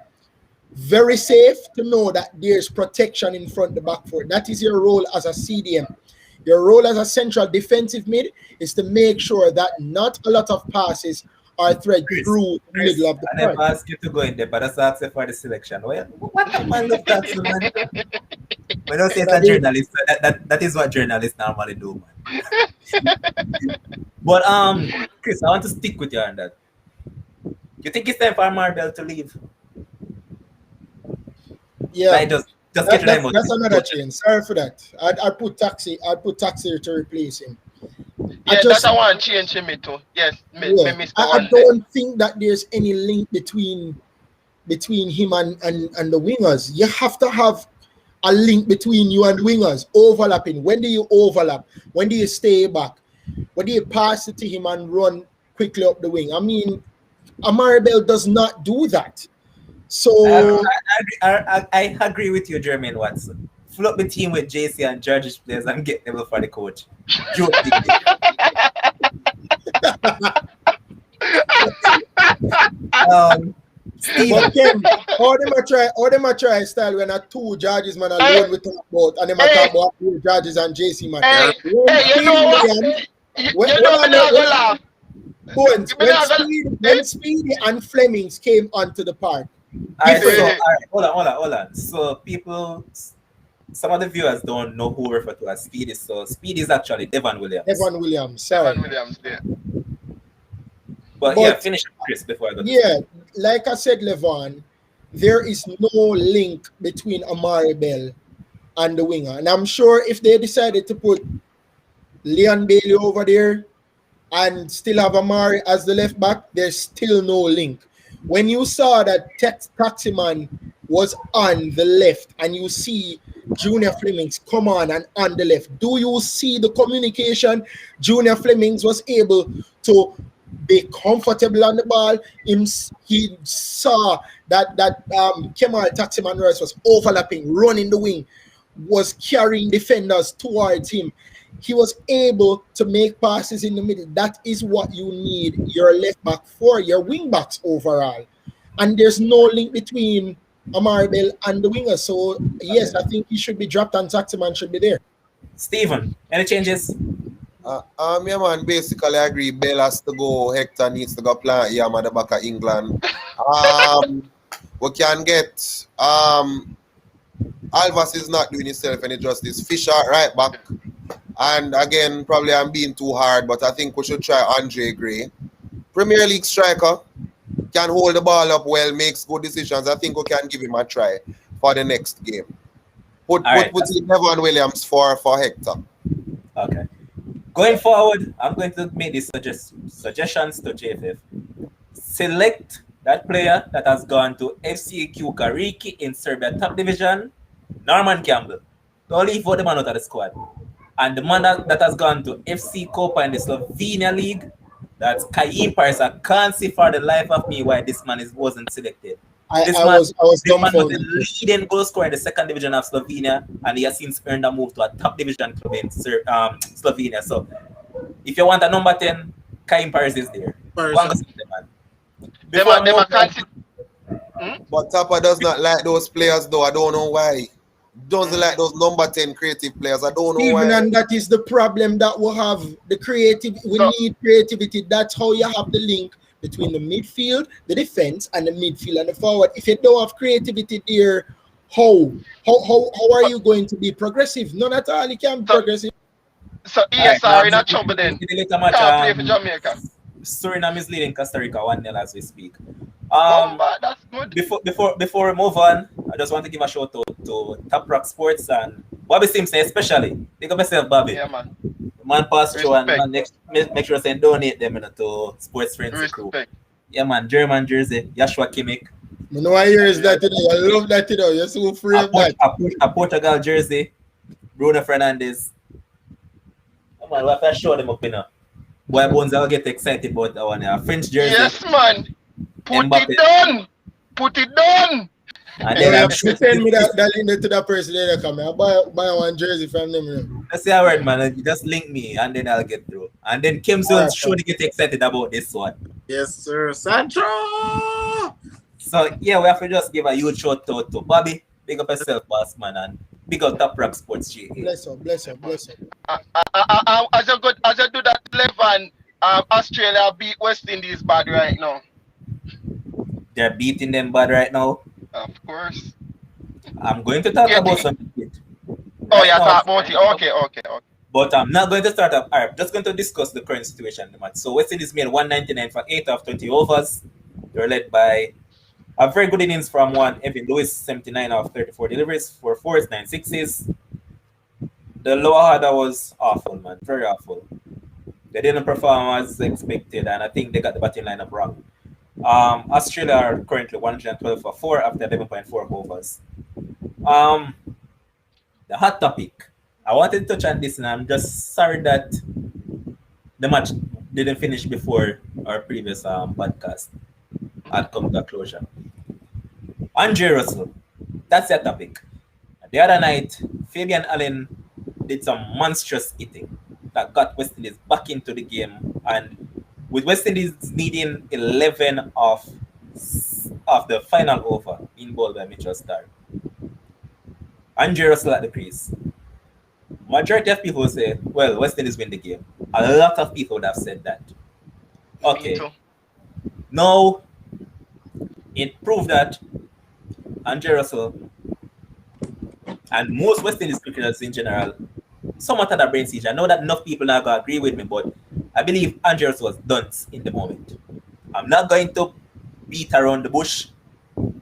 very safe to know that there's protection in front of the back four. That is your role as a CDM. Your role as a central defensive mid is to make sure that not a lot of passes are thread through the middle of the I never asked you to go in there, but that's asked for the selection. Well, what a man look that, man. When I say it's a journalist, that is what journalists normally do, man. But Chris, I want to stick with you on that. You think it's time for Marbell to leave? Yeah, like just get that's another change. Sorry for that. I'd put Taxi to replace him. Yeah, that's I want to change him too. Yes, I don't think that there's any link between him and the wingers. You have to have a link between you and wingers overlapping. When do you overlap? When do you stay back? When do you pass it to him and run quickly up the wing? I mean, Maribel does not do that. So I agree with you, Jermaine Watson. Flip the team with JC and George's players and get them for the coach. But Ken, all them a try style when a 2 judges man alone we talk about, and them a talk about 2 judges and JC man. You know what? When Speedy and Flemings came onto the park. Hold on. So some of the viewers don't know who we refer to as Speedy. So Speedy is actually Devon Williams. Sorry. Devon Williams, yeah. But yeah, But finish Chris before I go to Steve. yeah, like I said, Levon, there is no link between Amari Bell and the winger. And I'm sure if they decided to put Leon Bailey over there and still have Amari as the left back, there's still no link. When you saw that Taximan was on the left and you see Junior Flemings come on the left, do you see the communication? Junior Flemings was able to be comfortable on the ball. He saw that Kemal Taximan Royce was overlapping, running the wing, was carrying defenders towards him. He was able to make passes in the middle. That is what you need your left back for, your wing backs overall. And there's no link between Amari Bell and the winger. So, yes, I think he should be dropped and Taximan should be there. Steven, any changes? Yeah, man, basically I agree. Bell has to go. Hector needs to go plant Yam at the back of England. We can get Alvas is not doing himself any justice. Fisher right back. And again, probably I'm being too hard, but I think we should try Andre Gray. Premier League striker, can hold the ball up well, makes good decisions. I think we can give him a try for the next game. Put Devon Williams for Hector. Okay. Going forward, I'm going to make these suggestions to JFF. Select that player that has gone to FC Kukariki in Serbia top division, Norman Campbell. Don't leave for the man out of the squad. And the man that has gone to FC Kopa in the Slovenia League, that's Kaim Paris. I can't see for the life of me why this man wasn't selected. This man was the leading goal scorer in the second division of Slovenia, and he has since earned a move to a top division club in Slovenia. So, if you want a number 10, Kaim Paris is there. But Tapa does not like those players, though. I don't know why. Doesn't like those number 10 creative players. I don't know why. And that is the problem that we have. The creative, we need creativity. That's how you have the link between the midfield, the defense, and the midfield and the forward. If you don't have creativity there, how are you going to be progressive? None at all. You can't be progressive. So ESR in a trouble then. Can't play for Jamaica. Suriname is leading Costa Rica 1-0 as we speak. That's good. Before we move on, I just want to give a shout out to Top Rock Sports and Bobby Simpson especially. Big up yourself, Bobby. Yeah, man. Man pass through and make sure to donate them to Sports Frenzzyy crew. Yeah, man. German jersey, Joshua Kimmich. You know, I hear that today. I love that today. You're so free of that. A Portugal jersey, Bruno Fernandes. Come on, we have to show them up, you know. Boy, Bones, I'll get excited about that one. French jersey. Yes, man. Put it down. And then send me that link to that person there that come. I'll buy one jersey from them. That's the word, man. Just link me and then I'll get through. And then Kim's will surely get excited about this one. Yes, sir. Sancho! So, yeah, we have to just give a huge shout out to Bobby. Big up yourself, boss, man. And big up Top Rock Sports GA. Bless him. As you do that, Levan, Australia beat West Indies bad right now. They're beating them bad right now. Of course. I'm going to talk about something. Talk about it. Okay. But I'm not going to start up. I'm just going to discuss the current situation in the match. So West Indies made 199 for 8 of 20 overs. They're led by a very good innings from one Evan Lewis, 79 of 34 deliveries, 4 fours, 9 sixes. The lower order was awful, man. Very awful. They didn't perform as expected, and I think they got the batting lineup wrong. Australia are currently 112 for 4 after 11.4 overs. The hot topic. I wanted to touch on this, and I'm just sorry that the match didn't finish before our previous podcast had come to a closure. Andre Russell, that's the topic. The other night, Fabian Allen did some monstrous hitting that got West Indies back into the game, and with West Indies needing 11 of the final over in ball by Mitchell Starc. Andre Russell at the crease. Majority of people say, well, West Indies win the game. A lot of people would have said that. Okay. No, it proved that Andre Russell and most West Indies cricketers in general somewhat had a brain seizure. I know that enough people are going to agree with me, but I believe Andre Russell was dunce in the moment. I'm not going to beat around the bush.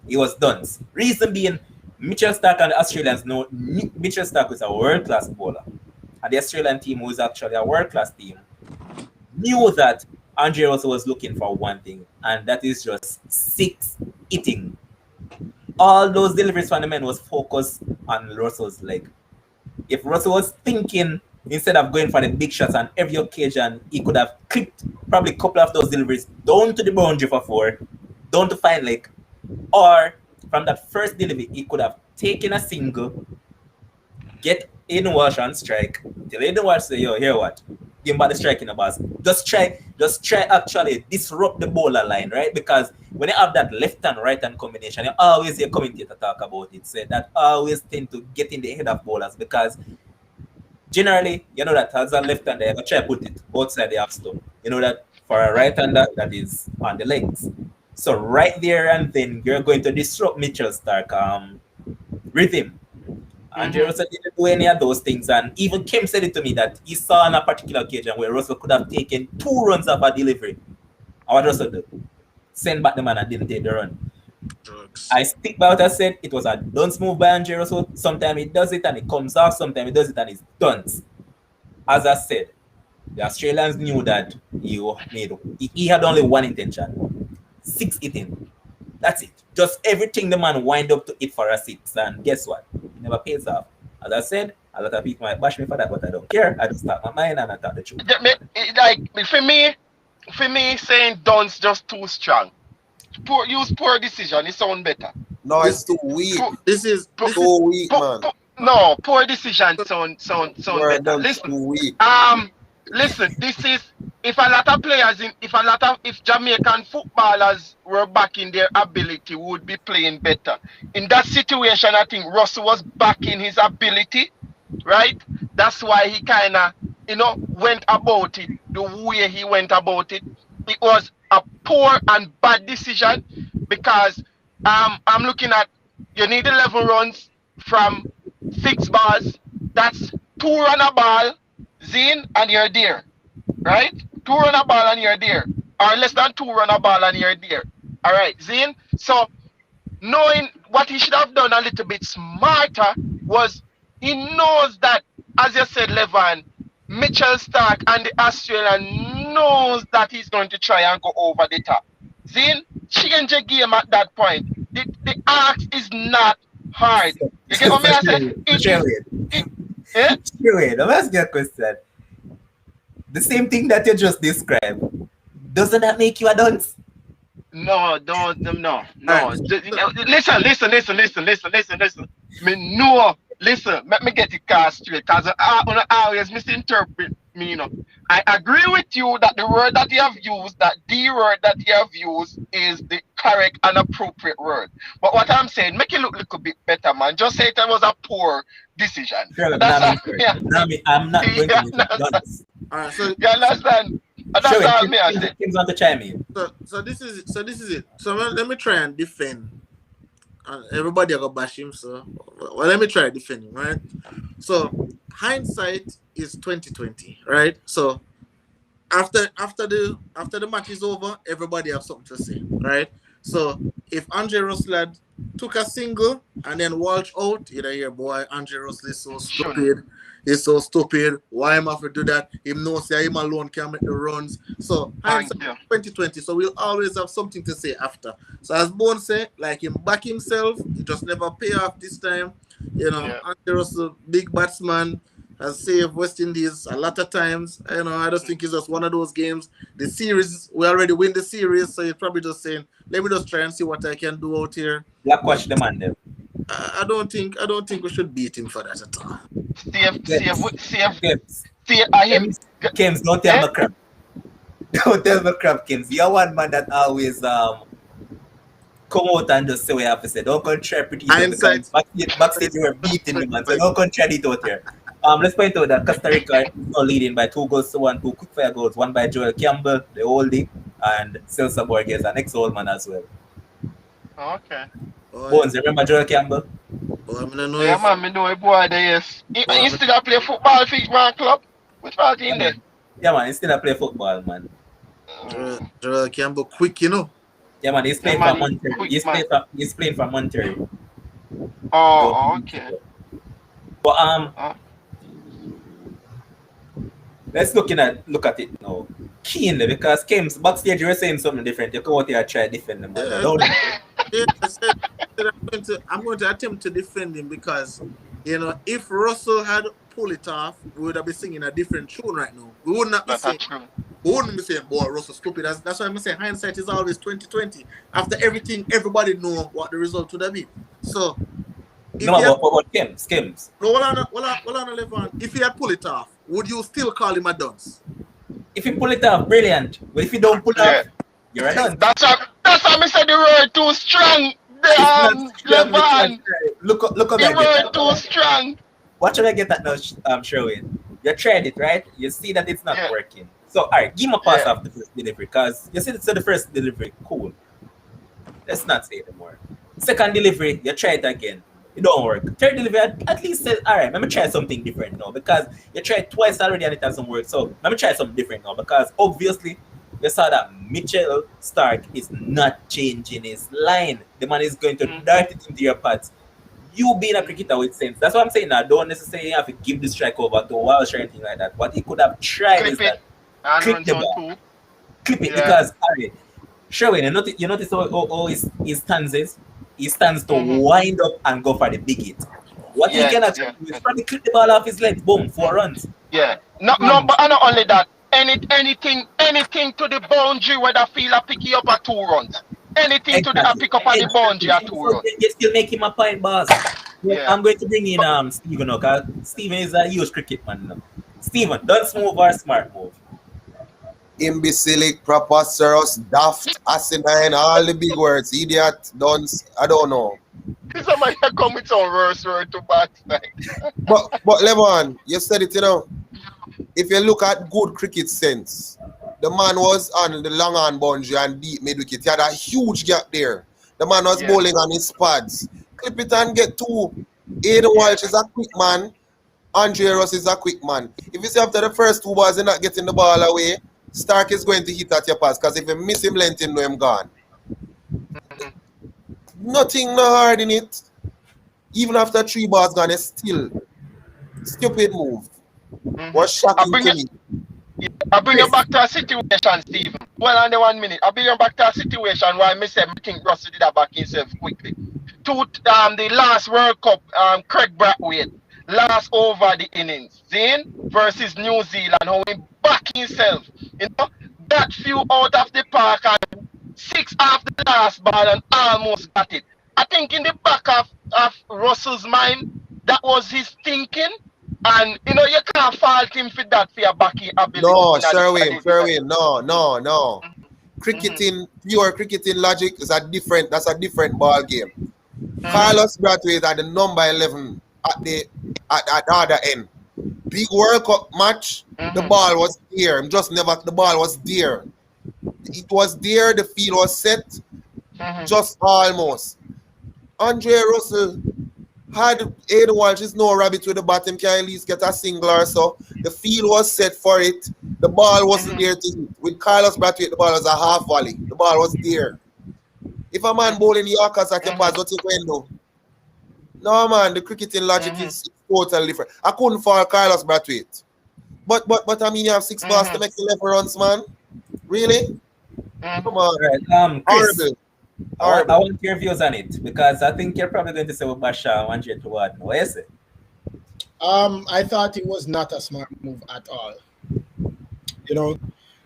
He was done. Reason being, Mitchell Stark and the Australians know Mitchell Stark was a world-class bowler. And the Australian team, who is actually a world-class team, knew that Andre Russell was looking for one thing, and that is just 6 hitting. All those deliveries from the men was focused on Russell's leg. If Russell was thinking, instead of going for the big shots on every occasion, he could have clipped probably a couple of those deliveries down to the boundary for 4, down to fine leg, or from that first delivery, he could have taken a single, get Aiden Walsh on strike, till Aiden Walsh say, yo, here what? Give him by the strike in the boss. Just try actually disrupt the bowler line, right? Because when you have that left and right hand combination, you always hear commentator talk about it. Say that always tend to get in the head of bowlers because generally, you know that as a left hander, you try to put it outside the off stump. You know that for a right hander, that is on the legs. So right there and then, you're going to disrupt Mitchell Stark rhythm. Andre Russell didn't do any of those things, and even Kim said it to me that he saw on a particular occasion where Russell could have taken 2 runs off a delivery. And what Russell did? Send back the man and didn't take the run. Drugs. I stick by what I said. It was a dunce move by Andre Russell. Sometimes he does it and it comes off. Sometimes he does it and it's dunce. As I said, the Australians knew that he had only one intention: 6 hitting. That's it. Just everything the man wind up to hit for a 6, and guess what? It never pays off. As I said, a lot of people might bash me for that, but I don't care. I just start my mind and I talk the truth. Like for me, saying Don's just too strong. Use poor decision. It sound better. No, it's too weak. This is Too weak, man. No, poor decision sound Word better. done Listen, too weak. listen. This is if a lot of players if Jamaican footballers were backing their ability, would be playing better. In that situation, I think Russell was backing his ability, right? That's why he kind of, went about it the way he went about it. It was a poor and bad decision because I'm looking at, you need 11 runs from 6 balls. That's 2 run a ball, Zine, and you're there, right? 2 run a ball and you're there, or less than 2 run a ball and you're there. All right, Zine. So knowing what he should have done a little bit smarter was, he knows that, as you said, Levan, Mitchell Stark and the Australian knows that he's going to try and go over the top. Zine, change the game at that point. The ask is not hard. You get what me I say? Wait, I'm asking a question. The same thing that you just described, doesn't that make you a dunce? No. Listen. Listen, let me get it cast straight, because I always misinterpret me, I agree with you that the word that you have used, that the word that you have used is the correct and appropriate word. But what I'm saying, make it look a little bit better, man. Just say it was a poor decision. Sure, That's I'm not going to make it dunce. all right. So you understand? And that's Sure, all me I say. Kim's on to chime in. so this is it. So let me try and defend. And everybody are gonna bash him. So let me try defending, right? So hindsight is 2020, right? So after the match is over, everybody have something to say, right? So if Andre Russell had took a single and then Walsh out, you'd hear, boy, Andre Russell is so stupid. He's so stupid. Why am I have to do that? Him knows him alone can make the runs. So hindsight 2020. So we'll always have something to say after. So as Bone said, like him back himself, he just never pay off this time. Andre Russell, big batsman, has saved West Indies a lot of times. I just think it's just one of those games. The series, we already win the series, so he's probably just saying, let me just try and see what I can do out here. Black watch the man there. I don't think we should beat him for that at all. Kims, don't tell me crap. Don't tell me crap, Kims. You're one man that always come out and just say what you have to say. Don't contradict it. Backstage you were beating me, man. So don't contradict it out here. Let's point out that Costa Rica is now leading by 2-1, 2 quick fire goals, one by Joel Campbell, the oldie, and Celso Borges, an ex-old man as well. Okay. Bones, you remember Joel Campbell? Yeah, man, I know a boy there, yes. He still play football for his man club? Which part in there? Yeah, man, he still play football, man. Joel Campbell quick, you know. Yeah, man, he's Yeah, playing for man, Monterrey. quick man. He's playing for Monterrey. Oh, okay. But Uh, let's look at it now. Keenly, because Kims backstage you were saying something different. You come out here and try to defend the man. Yeah, Don't yeah, I'm going to attempt to defend him because, you know, if Russell had pulled it off, we would have been singing a different tune right now. We would not be that's saying, true. we wouldn't be saying, boy, Russell stupid. That's why I'm saying hindsight is always 2020. After everything, everybody know what the result would have been. So, if no, you had, but Kims. no, hold on, Levon. If he had pulled it off, would you still call him a dunce? If you pull it off, brilliant. But if you don't pull it Yeah. off, you're a done. That's why I said the word too strong. It's not Levan, Look how the I get word that. too strong. What should I get that now, Sherwin? You tried it, right? You see that it's not Yeah. working. So, all right, give him a pass Yeah. off the first delivery because you see it's the first delivery. Cool. Let's not say it anymore. Second delivery, you try it again. It don't work. Third delivery, at least say, all right, let me try something different now because you tried twice already and it hasn't worked. So, let me try something different now because obviously you saw that Mitchell Stark is not changing his line. The man is going to dart it into your pads. You being a cricketer with sense. That's what I'm saying now. Don't necessarily have to give the strike over to Walsh or anything like that. What he could have tried is Clip it that and clip run the some ball. too. Clip it Yeah. because Sherwin, you notice how his stance is? He stands to Mhm. wind up and go for the big hit. What he Yes, can yes, actually do is yes. probably clip the ball off his legs, boom, 4 runs. Yeah. No, but not only that. Anything to the boundary where the fielder pick you up at 2 runs. Anything to the Exactly. pick up at the boundary at 2 runs. You still make him a point, boss. Yeah. I'm going to bring in Stephen now, because Stephen is a huge cricket man now. Stephen, don't move or smart move. Imbecilic, preposterous, daft, asinine, all the big words. Idiot, dunce, I don't know. Somebody come with some worse word to backside. But Levon, you said it, you know. If you look at good cricket sense, the man was on the long on boundary and deep mid wicket. He had a huge gap there. The man was Yeah. bowling on his pads. Clip it and get two. Aiden Walsh is a quick man. Andre Ross is a quick man. If you see after the first 2 balls, you're not getting the ball away, Stark is going to hit at your pass because if you miss him, length him, know him gone. Nothing no hard in it. Even after 3 balls gone, it's still stupid move. Was shocking to me. I bring you back to a situation, Stephen. Well, on the 1 minute, I bring you back to a situation where I think Russell did that back himself quickly. The last World Cup, Craig Brathwaite, last over the innings, Zane versus New Zealand, how he back himself. You know, that few out of the park and 6 after the last ball and almost got it. I think in the back of Russell's mind, that was his thinking. And you know you can't fault him for that for your backing ability. No, Sherwin, no. Cricketing, pure cricketing logic is that's a different ball game. Carlos Brathwaite at the number 11 at the other end. Big World Cup match, the ball was there. The ball was there. It was there, the field was set, just almost. Andre Russell had Aiden Walsh is no rabbit with the bottom, can at least get a single or so. The field was set for it. The ball wasn't there to hit. With Carlos Brathwaite, the ball was a half volley. The ball was there. If a man bowling Yorkers at your pass, what you going to do? No man, the cricketing logic is totally different. I couldn't fall Carlos Brathwaite. But I mean you have 6 balls to make 11 runs, man. Really? Come on. Right. Chris, Horrible. I want your views on it because I think you're probably going to say what Basha wants you to what. What is it? I thought it was not a smart move at all. You know,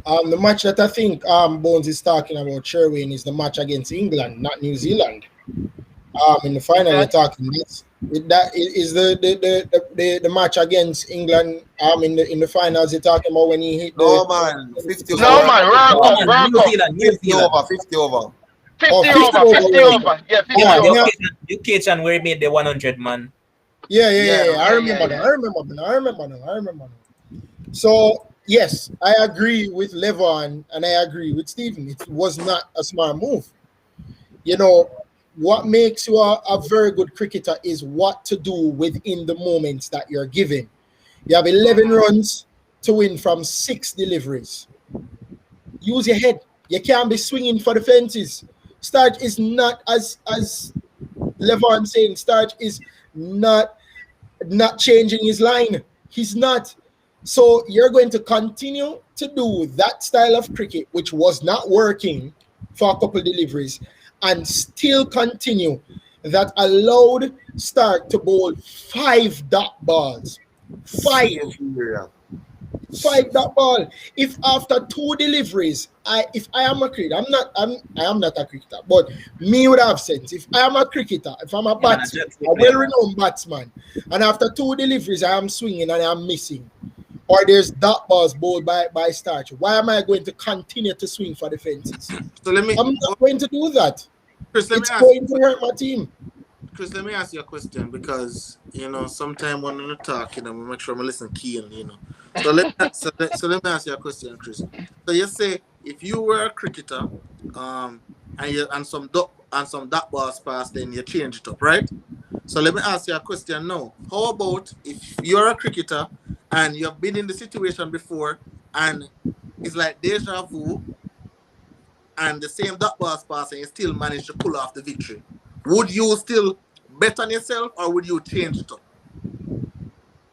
the match that I think Bones is talking about, Sherwin, is the match against England, not New Zealand. In the final, we're talking that is the match against England. In the finals, you're talking about when he hit the. No man, 50 over. No man, World Cup. New Zealand. 50 over. 50 Oh, 50 over, 50 over. over. Yeah, 50 Yeah, over. You catch and where he made the 100 man. Yeah. Yeah, I remember now. So yes, I agree with Levon and I agree with Stephen. It was not a smart move. You know, what makes you a very good cricketer is what to do within the moments that you're given. You have 11 runs to win from 6 deliveries. use your head. You can't be swinging for the fences. Starch is not as Levon saying. Starch is not changing his line. He's not. So you're going to continue to do that style of cricket, which was not working for a couple deliveries, and still continue that allowed Stark to bowl 5 dot balls. 5 dot ball. If after 2 deliveries, if I am a cricketer, I am not a cricketer, but me would have sense. If I am a cricketer, if I'm a batsman, a well-renowned batsman, and after 2 deliveries I am swinging and I am missing, or there's dot balls bowled by Starch, why am I going to continue to swing for the fences? So let me. I'm not going to do that. Chris, let It's me ask. going to hurt my team. Chris, let me ask you a question because sometime when you talk, make sure I listen keen, So let me ask you a question, Chris. So you say if you were a cricketer, and some dot balls pass, then you change it up, right? So let me ask you a question now. How about if you're a cricketer and you've been in the situation before, and it's like deja vu, and the same dot balls pass, and you still manage to pull off the victory? Would you still bet on yourself, or would you change it up?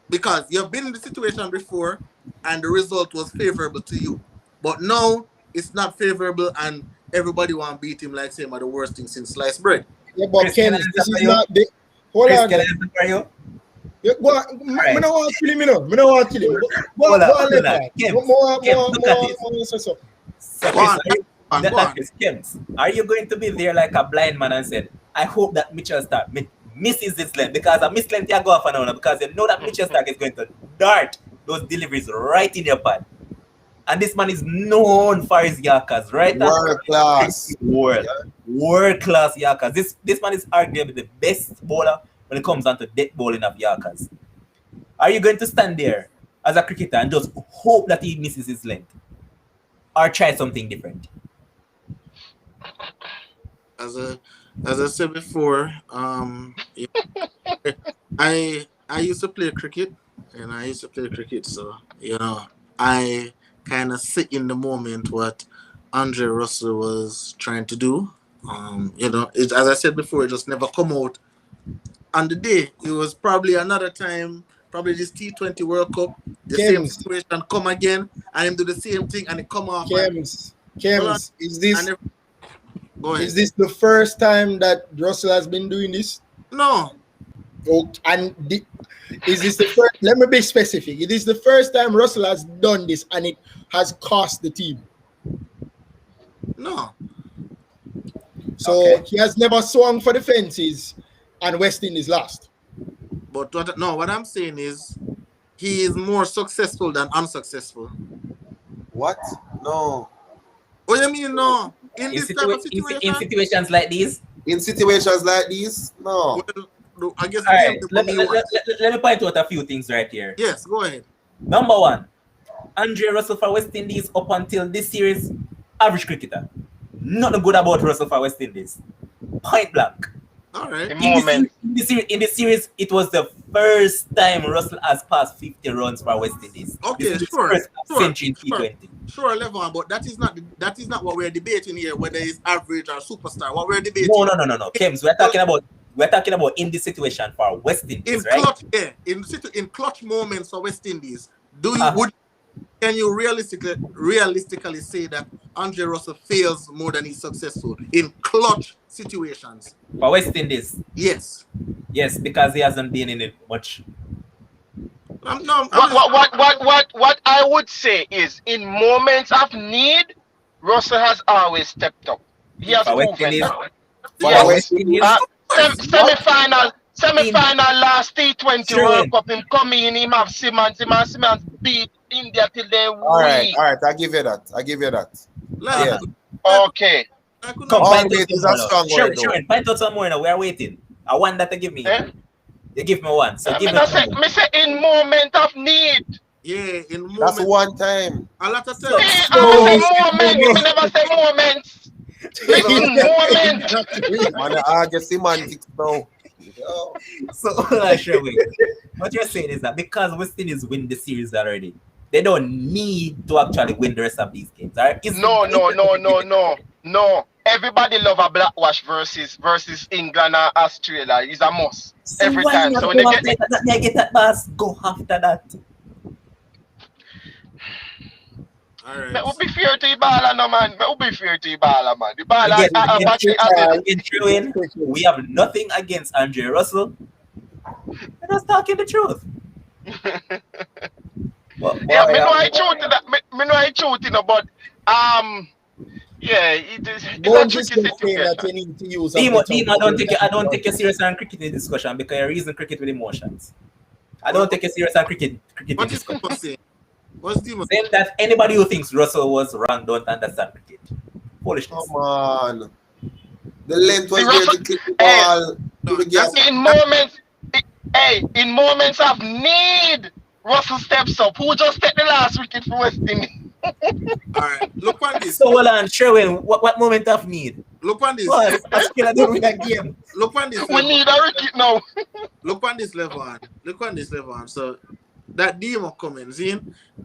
Because you've been in the situation before and the result was favorable to you. But now it's not favorable and everybody want to beat him like same are the worst thing since sliced bread. Yeah, but Ken, this is not the hold on. Can I answer for you? Yeah, go on. I don't want to kill him, I don't want to kill him. Go on later. Kems, are you going to be there like a blind man and said, I hope that Mitchell Stark misses this length because a miss length you go off and on because you know that Mitchell Stark is going to dart those deliveries right in your pad. And this man is known for his Yorkers, right? World class. World class Yorkers. This man is arguably the best bowler when it comes down to death bowling of Yorkers. Are you going to stand there as a cricketer and just hope that he misses his length? Or try something different? As I said before, I used to play cricket, so I kind of sit in the moment what Andre Russell was trying to do. As I said before, it just never come out. On the day, it was probably another time, probably this T20 World Cup, the same situation come again, and him do the same thing, and it come off. Kems, is this the first time that Russell has been doing this? No. Oh, is this the first? Let me be specific. It is the first time Russell has done this, and it has cost the team. No. So he has never swung for the fences, and West Indies lost. But what I'm saying is, he is more successful than unsuccessful. What? No. What do you mean, no? In situations like these? In situations like these? No. Well, I guess let me point out a few things right here. Yes, go ahead. Number one, Andre Russell for West Indies up until this series, average cricketer. Nothing good about Russell for West Indies. Point blank. All right. In the series, it was the first time Russell has passed 50 runs for West Indies. Okay, sure. Century in T20. Sure, Levon, but that is not what we're debating here, whether it's average or superstar. What we're debating. No. Kems, we're talking about in this situation for West Indies, right? Clutch, yeah. In clutch moments for West Indies, can you realistically say that Andre Russell fails more than he's successful in clutch situations? For West Indies? Yes. Yes, because he hasn't been in it much. What I would say is, in moments of need, Russell has always stepped up. He has proven that. Semi-final last T20 World Cup, him coming in, him have Simmons beat India till they win. All right, I give you that. Yeah. Okay. Come, find out some more now. We are waiting. I want that to give me. You give me one. So give me me say in moment of need. Yeah, in moment. That's one time. A lot of times. We never say moments. Moments. Man, I argue semantics now. So, what you're saying is that because West Indies win the series already, They don't need to actually win the rest of these games. All right? No. Everybody love a blackwash versus England and Australia. It's a must So every why time. not So when go they after get that? Let me get that boss. Go after that. All right. me will be fair to Ibala, no man. Me will be fair to Ibala, man. Ibala Again, back the habit. again, we have nothing against Andre Russell. We're just talking the truth. But boy, Yeah, me know I choose that. Me know I choose, but yeah, it's a Bones is tricky just saying that situation. you need to use a Demo, better Demo, I don't word. take you serious on cricket in discussion because you're reason cricket with emotions. I don't take you serious on cricket in What is discussion. Dimo saying? What's Dimo saying? Saying that anybody who thinks Russell was wrong don't understand cricket. Foolishness. Come on. The length was See, there Russell, to clip the hey, ball to the gap. in moments of need, Russell steps up. Who just take the last wicket for West Indies? All right. Look on this. So well on Sherwin, what moment of need? Look on this. Well, Australia don't win that game. Look on this We level. need a wicket now. Look on this level. Look on this level. So that Demo coming, see?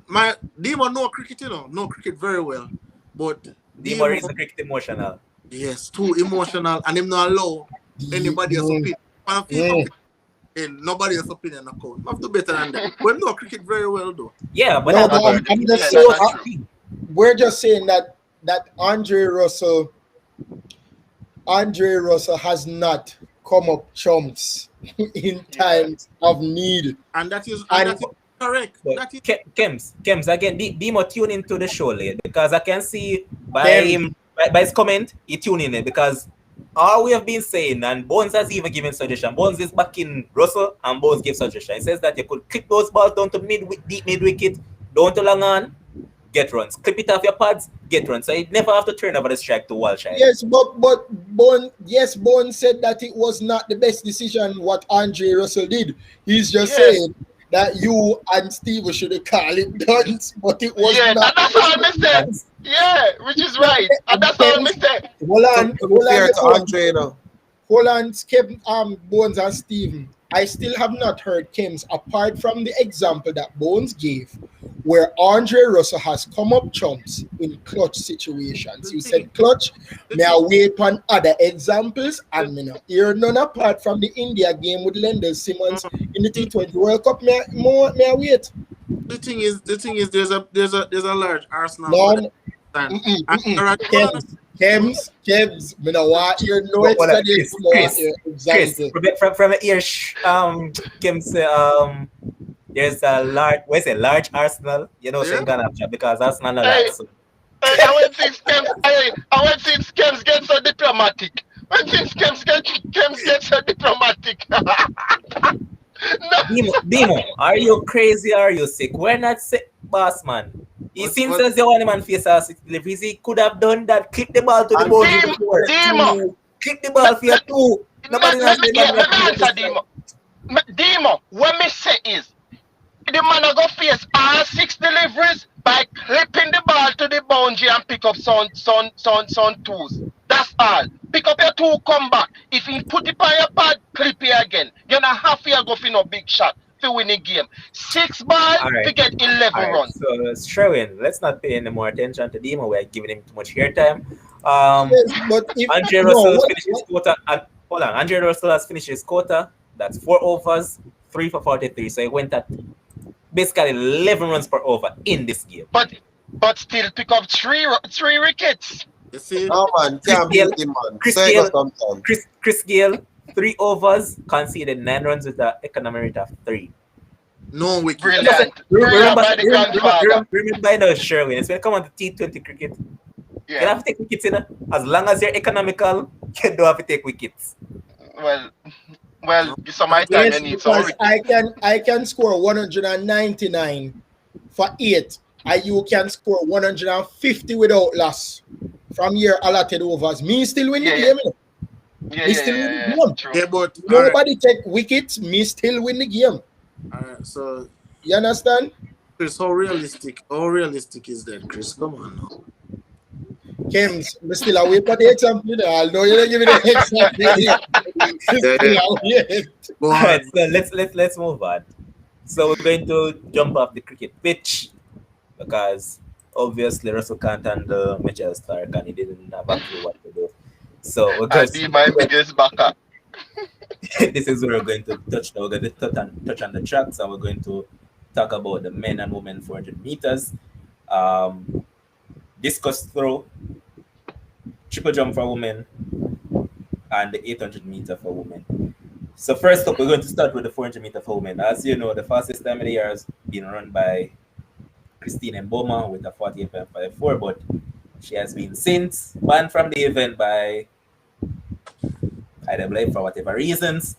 My Demo know cricket, know cricket very well. But Demo is cricket emotional. yes, too emotional, and him not allow anybody else opinion. And nobody else opinion account. Have to better than that. But no cricket very well though. Yeah, but No, that's but not I'm just Yeah, saying, we're just saying that Andre Russell has not come up chumps in times of need. And that is correct. But That is Kems again, Demo tune into the show late because I can see by his comment, he tuned in it because all we have been saying, and Bones has even given suggestion. Bones is backing Russell, and Bones gives suggestion. He says that you could clip those balls down to deep mid wicket, down to long on, get runs. Clip it off your pads, get runs. So you never have to turn over the strike to Walsh. Yes, but Bones said that it was not the best decision what Andre Russell did. He's just saying that you and Steve should have called it dunce, but it was not. That's all I said. Yeah, which is right. And that's all I said. Hold on, Bones and Steven. I still have not heard Kems, apart from the example that Bones gave, where Andre Russell has come up chumps in clutch situations. You said clutch. May I wait on other examples? And me not hear none apart from the India game with Lendl Simmons in the T20 World Cup. May I wait? the thing is there's a large Arsenal. None. Kems, me no want hear no explanation. Chris, from here, Kems, there's a large Arsenal, saying gonna because Arsenal not that. So. I went since Kems get so diplomatic. When since Kems get so diplomatic. No. Demo, are you crazy? Are you sick? We're not sick, boss man. He seems as the one man face our 60 deliveries. He could have done that. Clip the ball to the boundary before. Clip the ball for your two. Nobody has answer Demo, what me say is the man go face all 6 deliveries by clipping the ball to the boundary and pick up some twos. That's all. Pick up your 2, come back. If you put it on your pad, clip it again. You're not half year go for no big shot to win a game. 6 balls to get 11 runs. So Sherwin, let's not pay any more attention to Demo. We're giving him too much airtime. Andre Russell finished his quota. Hold on, Andre Russell has finished his quota. That's 4 overs, 3 for 43. So he went at basically 11 runs per over in this game. But still pick up 3 wickets. You see? Oh man, can't beat him, man. Chris Gayle, 3 overs, conceded 9 runs with an economy rate of 3. No wicket. Brilliant. Remember now, Sherwin, it's when it comes to T20 cricket. You have to take wickets in. As long as you're economical, you don't have to take wickets. Well, some my time you need some wickets. I can score 199 for 8, and you can score 150 without loss from your allotted overs. Me still win the game. Yeah, but nobody take wickets. Me still win the game. So you understand? Chris, how realistic is that, Chris? Come on now. Kems, we still away for the example. I know you're not giving the example. Alright, so let's move on. So we're going to jump off the cricket pitch because obviously Russell can't handle Mitchell Stark and he didn't have a clue what to do. So we're going And he my biggest backer. this is where we're going to touch now. We're going to touch on the tracks and we're going to talk about the men and women 400 meters, discus throw, triple jump for women, and the 800 meter for women. So first up, we're going to start with the 400 meter for women. As you know, the fastest time of the year has been run by Christine Mboma with a 48.54, but she has been since banned from the event by IAAF for whatever reasons.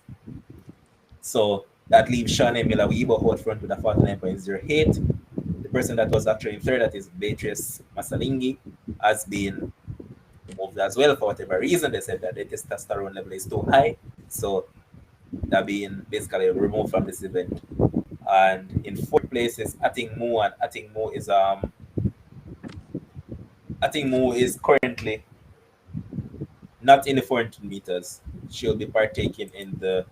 So that leaves Shawnee Miller-Weibo out front with a 49.08. The person that was actually in third, that is Beatrice Masalingi, has been removed as well for whatever reason. They said that the testosterone level is too high. So that being basically removed from this event. And in fourth place is Ating Mu, and Ating Mu is currently not in the 400 meters. She'll be partaking in the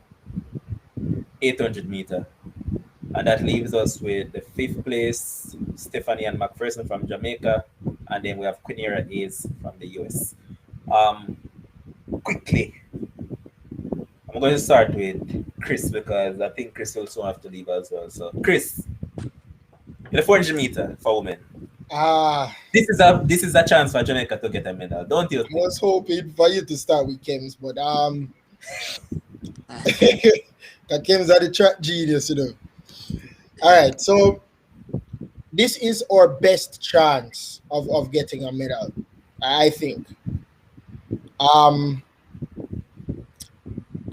800 meter. And that leaves us with the fifth place, Stephanie Ann McPherson from Jamaica, and then we have Quinera Hayes from the US. Quickly, I'm going to start with Chris because I think Chris will soon have to leave as well. So, Chris, in the 400 meter for women, this is a chance for Jamaica to get a medal, don't you I think? was hoping for you to start with Kems, but Kems are the track genius, you know. All right, so this is our best chance of getting a medal, I think.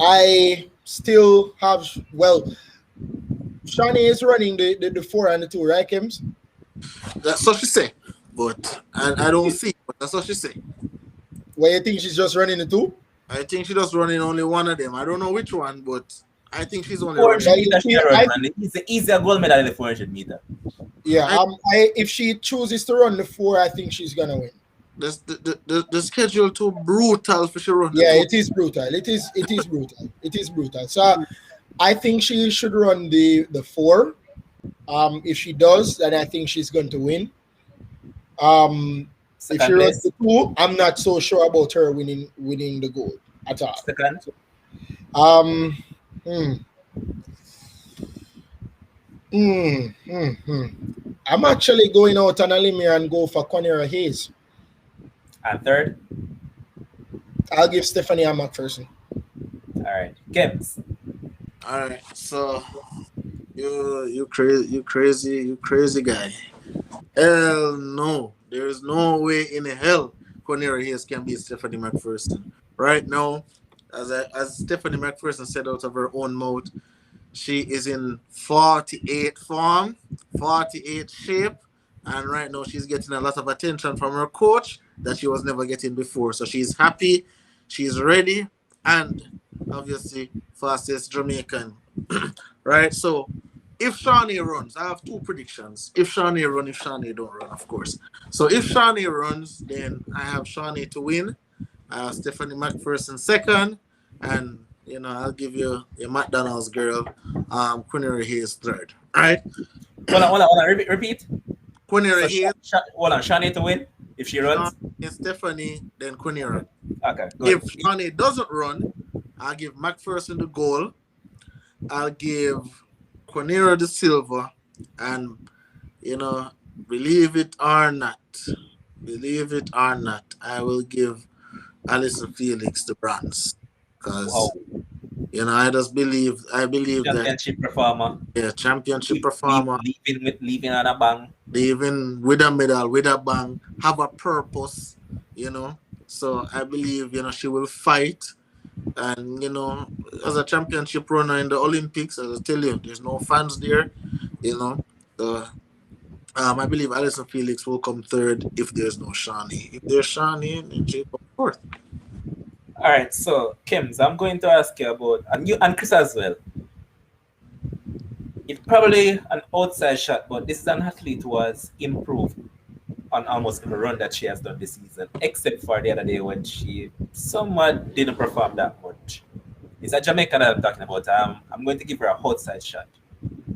I still have, well, Shawnee is running the 4 and the 2, right, Kems? That's what she say. But I don't see. But that's what she say. Well, you think she's just running the 2? I think she just running only one of them. I don't know which one, but I think she's only 400 running. meter she run, and it's the easier gold medal in the 400 meter. Yeah, if she chooses to run the 4, I think she's gonna win. The schedule too brutal for she run. Yeah, it is brutal. It is brutal. It is brutal. So I think she should run the 4. If she does, then I think she's going to win. If she runs the 2, I'm not so sure about her winning the gold at all. Second. I'm actually going out on a limb here and go for Quinera Hayes. And third? I'll give Stephanie Ann McPherson. All right. Kems. All right. So you crazy guy. Hell no. There is no way in hell Quinera Hayes can beat Stephanie McPherson. Right now, as Stephanie McPherson said out of her own mouth, she is in 48 form, 48 shape, and right now she's getting a lot of attention from her coach that she was never getting before. So she's happy, she's ready, and obviously fastest Jamaican. Right? So if Shawnee runs, I have 2 predictions. If Shawnee runs, if Shawnee don't run, of course. So if Shawnee runs, then I have Shawnee to win. I have Stephanie McPherson second, and I'll give you a McDonald's girl, Quinera Hayes third. All right? Hold on. Repeat. Quinera Hayes. Hold on. Shawnee to win if she runs. If Stephanie, then Quinera. Okay. Good. If Shawnee doesn't run, I'll give McPherson the goal. I'll give Quinera the silver, and believe it or not, I will give Alison Felix the bronze because I believe championship performer. Yeah, championship performer. Leaving on a bang. Leaving with a medal, with a bang, have a purpose, So I believe she will fight. And as a championship runner in the Olympics, as I tell you, there's no fans there, I believe Alison Felix will come third if there's no Shawnee. If there's Shawnee, then she comes fourth. All right, so Kims, I'm going to ask you about, and you and Chris as well. It's probably an outside shot, but this is an athlete who has improved on almost every run that she has done this season, except for the other day when she somewhat didn't perform that much. It's a Jamaican that I'm talking about. I'm going to give her a outside shot.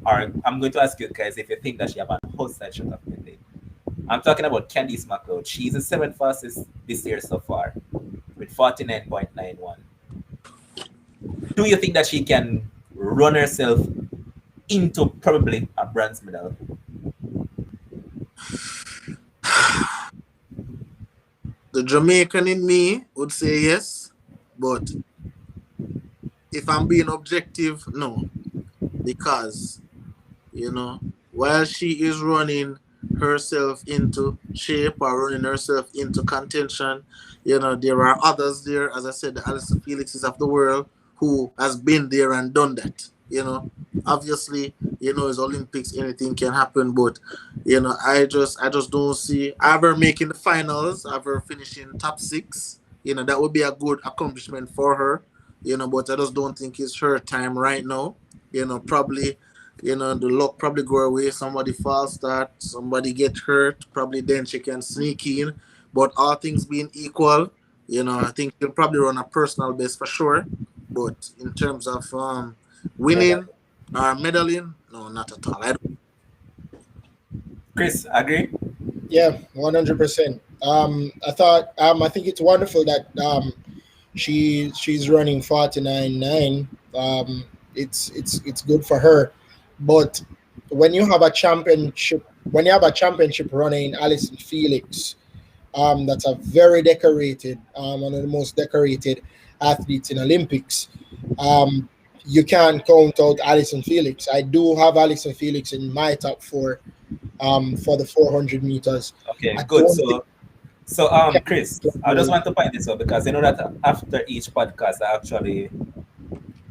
Or I'm going to ask you guys if you think that she have an outside shot of winning. I'm talking about Candice McLeod. She's the seventh fastest this year so far with 49.91. Do you think that she can run herself into probably a bronze medal? The Jamaican in me would say yes, but if I'm being objective, no, because while she is running herself into shape or running herself into contention, there are others there, as I said, the Alison Felixes of the world who has been there and done that. Obviously, it's Olympics, anything can happen, but I just don't see ever making the finals, ever finishing top six. That would be a good accomplishment for her. But I just don't think it's her time right now. Probably the luck probably go away. Somebody false start, somebody get hurt. Probably then she can sneak in. But all things being equal, I think she'll probably run a personal best for sure. But in terms of winning or medaling, no, not at all. I don't. Chris, agree? Yeah, 100%. I think it's wonderful that she's running 49.9. It's good for her, but when you have a championship running Alison Felix, that's a very decorated, one of the most decorated athletes in Olympics. Um, you can't count out Alison Felix. I do have Alison Felix in my top four for the 400 meters. Okay, I good. don't think So, Kevin Chris, is I just going want to point this out because you know that after each podcast, I actually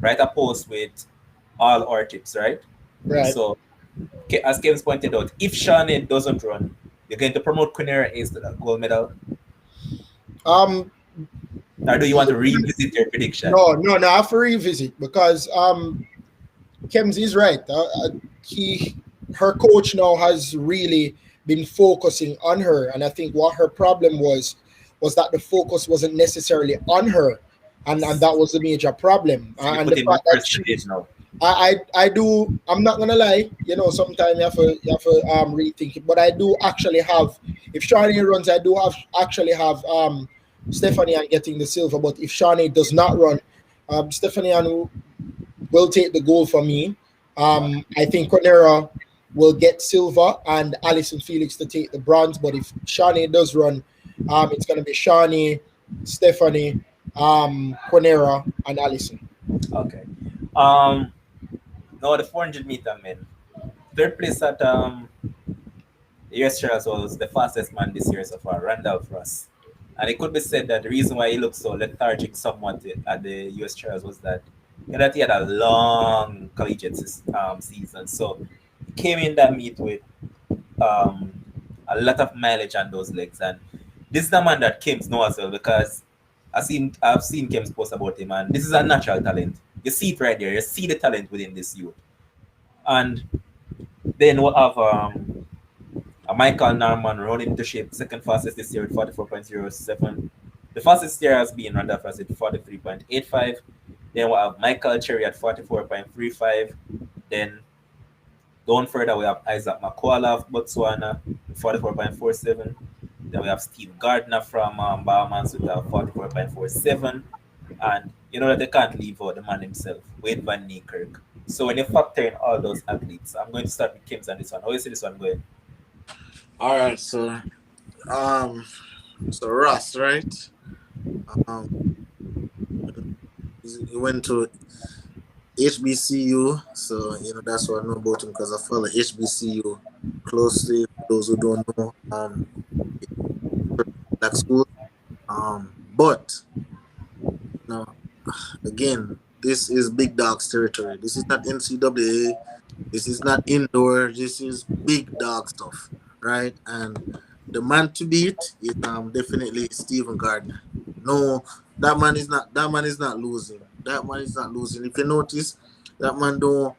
write a post with all our tips, right? right. So, as Kevin's pointed out, if Shani doesn't run, you're going to promote Quinera as the gold medal, Um, or do you want to revisit your prediction? no. I have to revisit because Kems is right. He, her coach now has really been focusing on her, and I think what her problem was that the focus wasn't necessarily on her, and that was the major problem. So you And put the him in fact that first stage now. I do. I'm not gonna lie. Sometimes you have to rethink it. But I do actually have. If Shani runs, I do have actually have Stephanie Ann getting the silver. But if Shani does not run, Stephanie Ann will take the gold for me. I think Conera will get silver and Alison Felix to take the bronze. But if Shani does run, it's gonna be Shani, Stephanie, Conera, and Alison. Okay. Um, no, the 400-meter men. Third place at US Trials was the fastest man this year so far, Randolph Ross. And it could be said that the reason why he looked so lethargic somewhat at the US Trials was that that he had a long collegiate season. So he came in that meet with um, a lot of mileage on those legs. And this is the man that Kims know as well because I've seen Kims post about him, and this is a natural talent. You see it right there. You see the talent within this youth. And then we'll have a Michael Norman running into shape, second fastest this year with 44.07. The fastest year has been Randolph Ross at 43.85. Then we'll have Michael Cherry at 44.35. Then down further, we have Isaac Makwala of Botswana, 44.47. Then we have Steve Gardner from Bahamas with 44.47. And you know that they can't leave out the man himself, Wade Van Niekerk. So when you factor in all those athletes, I'm going to start with Kims on this one. How you see this one going? All right, um, so Ross, right? Um, he went to HBCU, so that's what I know about him because I follow HBCU closely. For those who don't know, that school. But no, again, this is big dogs territory. This is not NCAA. This is not indoor. This is big dog stuff, right? And the man to beat is definitely Stephen Gardner. No, that man is not. That man is not losing. That man is not losing. If you notice, that man don't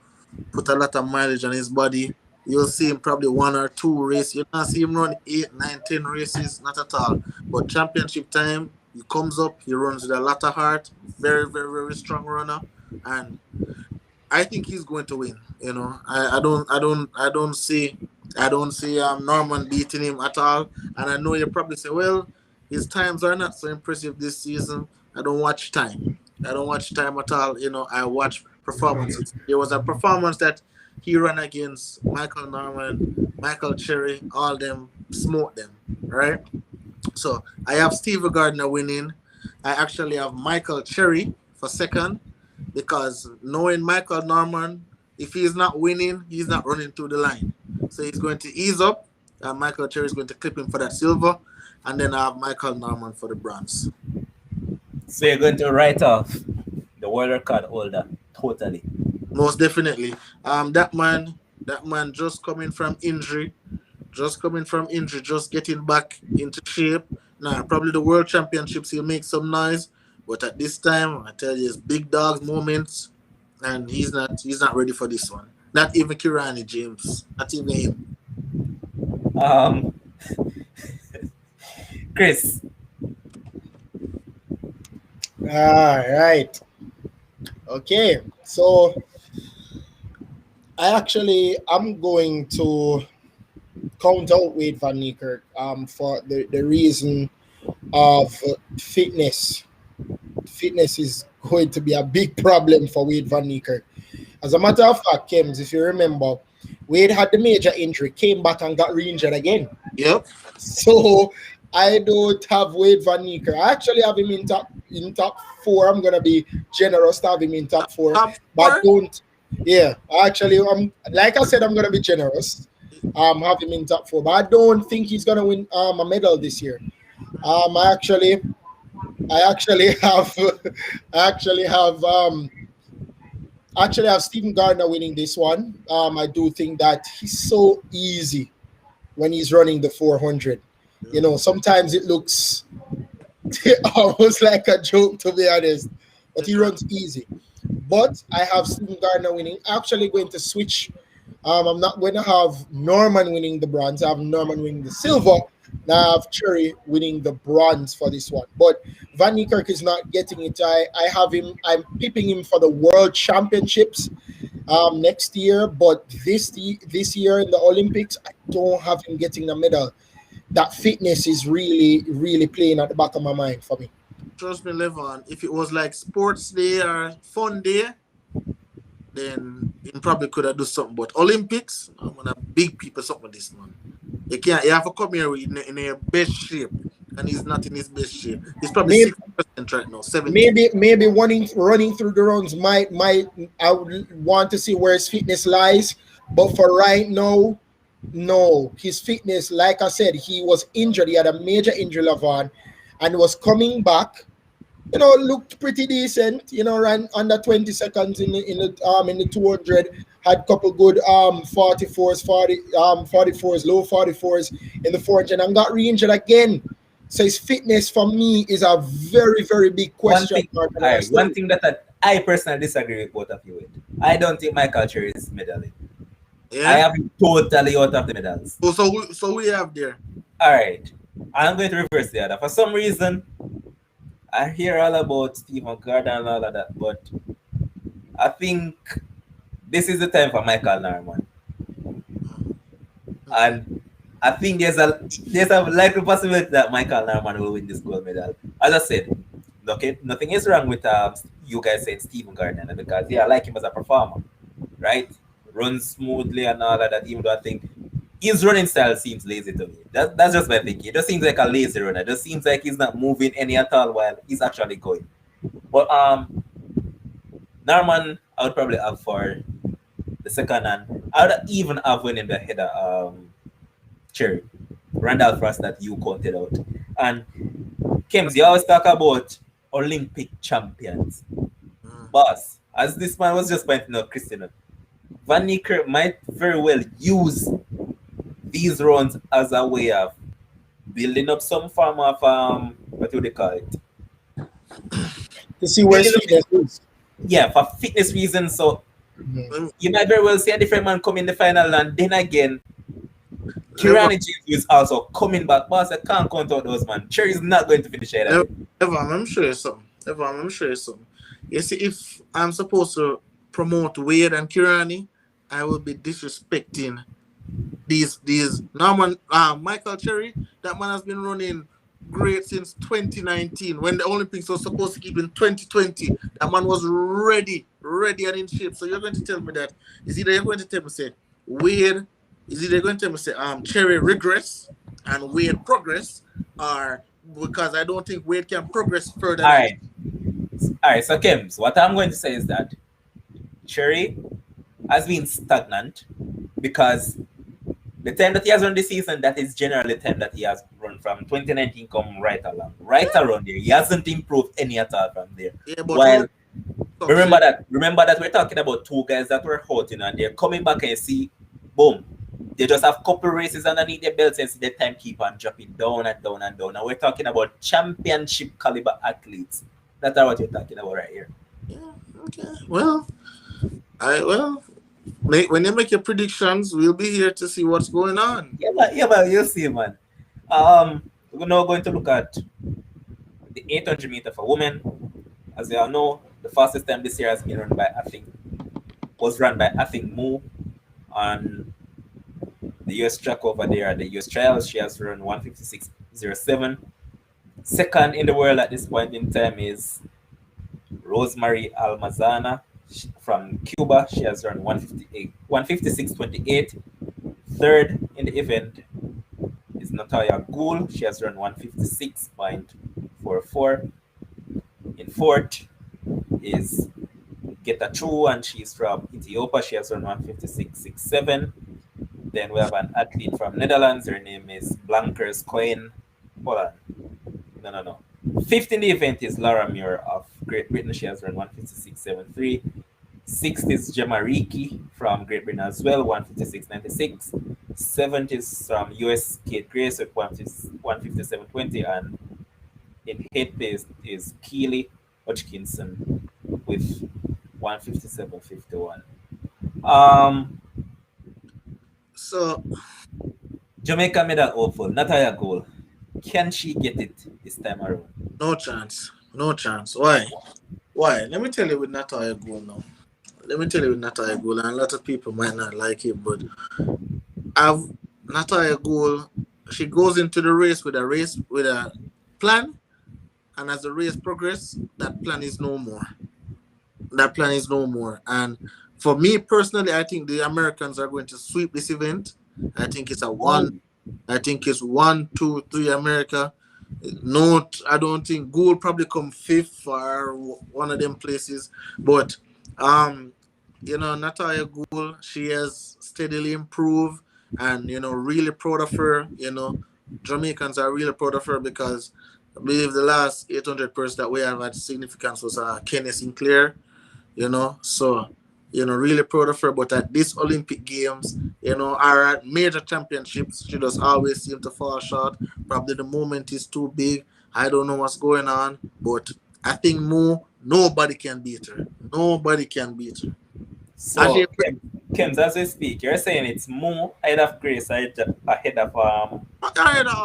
put a lot of mileage on his body. You'll see him probably one or two races. You'll not see him run 8, 9, 10 races, not at all. But championship time, he comes up, he runs with a lot of heart, very, very, very strong runner, and I think he's going to win. I don't see I don't see Norman beating him at all. And I know you probably say, well, his times are not so impressive this season. I don't watch time. I don't watch time at all. I watch performances. There was a performance that he ran against Michael Norman, Michael Cherry, all them smoked them, right? So I have Steve Gardner winning. I actually have Michael Cherry for second because knowing Michael Norman, if he's not winning, he's not running through the line. So he's going to ease up, and Michael Cherry is going to clip him for that silver, and then I have Michael Norman for the bronze. So you're going to write off the world record holder totally. Most definitely. That man just coming from injury, just getting back into shape. Now, probably the World Championships he'll make some noise, but at this time, I tell you, it's big dogs moments, and he's not ready for this one. Not even Kirani James, not even him. Um, Chris, All right. Okay. So I'm going to count out Wade Van Niekerk for the reason of fitness. Fitness is going to be a big problem for Wade Van Niekerk. As a matter of fact, Kems, if you remember, Wade had the major injury, came back and got re-injured again. Yep. So I don't have Wade Van Niekerk. I actually have him in top four. I'm gonna be generous to have him in top four, Top but four? don't. Yeah, actually, like I said, I'm gonna be generous. Have him in top four, but I don't think he's gonna win a medal this year. I actually have I actually have Stephen Gardner winning this one. I do think that he's so easy when he's running the 400. Sometimes it looks almost like a joke, to be honest, but he runs easy. But I have Stephen Gardner winning. Actually, going to switch. I'm not going to have Norman winning the bronze. I have Norman winning the silver. Now I have Cherry winning the bronze for this one. But Van Niekerk is not getting it. I have him. I'm pipping him for the World Championships next year. But this year in the Olympics, I don't have him getting the medal. That fitness is really, really playing at the back of my mind for me. Trust me, Levon. If it was like sports day or fun day, then he probably could have done something. But Olympics, I'm gonna big people something with this man. You can't. You have to come here in your best shape, and he's not in his best shape. He's probably Maybe 60% right now, 70. maybe running through the runs might I would want to see where his fitness lies, but for right now, no. His fitness, like I said, he was injured. He had a major injury, Lavon, and was coming back. Looked pretty decent. Ran under 20 seconds in the 200. Had couple good 44s, 44s, low 44s in the 400, and got re-injured again. So his fitness for me is a very, very big question mark. One thing that I personally disagree with both of you with. I don't think Michael Cherry is medaling. Yeah. I have him totally out of the medals. So we have there. All right. I'm going to reverse the other. For some reason, I hear all about Stephen Gardner and all of that, but I think this is the time for Michael Norman. And I think there's a likely possibility that Michael Norman will win this gold medal. As I said, nothing is wrong with you guys saying Stephen Gardner because I like him as a performer, right? Runs smoothly and all of that, even though I think his running style seems lazy to me. That's just my thinking. It just seems like a lazy runner. It just seems like he's not moving any at all while he's actually going. But Norman, I would probably have for the second, and I would even have winning the header Cherry. Randall Frost that you counted out. And Kems, you always talk about Olympic champions. Boss, as this man was just pointing out, Christina, Van Niekerk might very well use these runs as a way of building up some form of what do they call it? To see where his fitness is. Yeah, for fitness reasons. So you might very well see a different man come in the final, and then again, Kirani James is also coming back. Boss, I can't count out those man. Cherry is not going to finish either. Evan, I'm sure it's something. You see, if I'm supposed to promote Wade and Kirani, I will be disrespecting these Norman Michael Cherry, that man has been running great since 2019 when the Olympics was supposed to keep in 2020. That man was ready and in shape. So you're going to tell me that is either you're going to tell me say Wade is either going to tell me say Cherry regress and Wade progress, or because I don't think Wade can progress further All than right. All right. So, Kims, what I'm going to say is that Cherry has been stagnant because the time that he has run this season, that is generally the time that he has run from 2019 come right along. Right around there. He hasn't improved any at all from there. yeah, but While how remember that we're talking about two guys that were hurt, and they're coming back and you see, boom. They just have couple races underneath their belts and see the time keep on dropping down and down and down. And we're talking about championship caliber athletes. That's what you're talking about right here. yeah, okay. Well, when you make your predictions, we'll be here to see what's going on. Yeah, but you'll see, man. We're now going to look at the 800 meter for women. As you all know, the fastest time this year has been run by Mu on the US track over there at the US trials. She has run 156.07. Second in the world at this point in time is Rosemary Almazana from Cuba. She has run 156.28. Third in the event is Natalia Goul. She has run 156.44. In fourth is Geta Chu, and she's from Ethiopia. She has run 156.67. Then we have an athlete from Netherlands. Her name is Blankers Cohen. Hold on. No. Fifth in the event is Laura Muir of Great Britain. She has run 156.73. Sixth is Gemma Reiki from Great Britain as well, 156.96. Seventh is from US Kate Grace with 157.20. And in eighth place is Keely Hodgkinson with 157.51. So Jamaica made that awful. Natalia Goul. Can she get it this time around? no chance. Why? Let me tell you with Natalia Goul now. And a lot of people might not like it, but Natalia Goul, she goes into the race with a plan, and as the race progresses, that plan is no more. And for me personally, I think the Americans are going to sweep this event. I think it's 1, 2, 3 America. No, I don't think Gould probably come fifth or one of them places. But Natalia Gould, she has steadily improved, and really proud of her. Jamaicans are really proud of her because I believe the last 800 person that we have had significance was Kenny Sinclair. So really proud of her. But at these Olympic Games, or at major championships, she does always seem to fall short. Probably the moment is too big. I don't know what's going on, but I think nobody can beat her. So, Kims, as we speak, you're saying it's Mu ahead of Grace, ahead of Ahead of all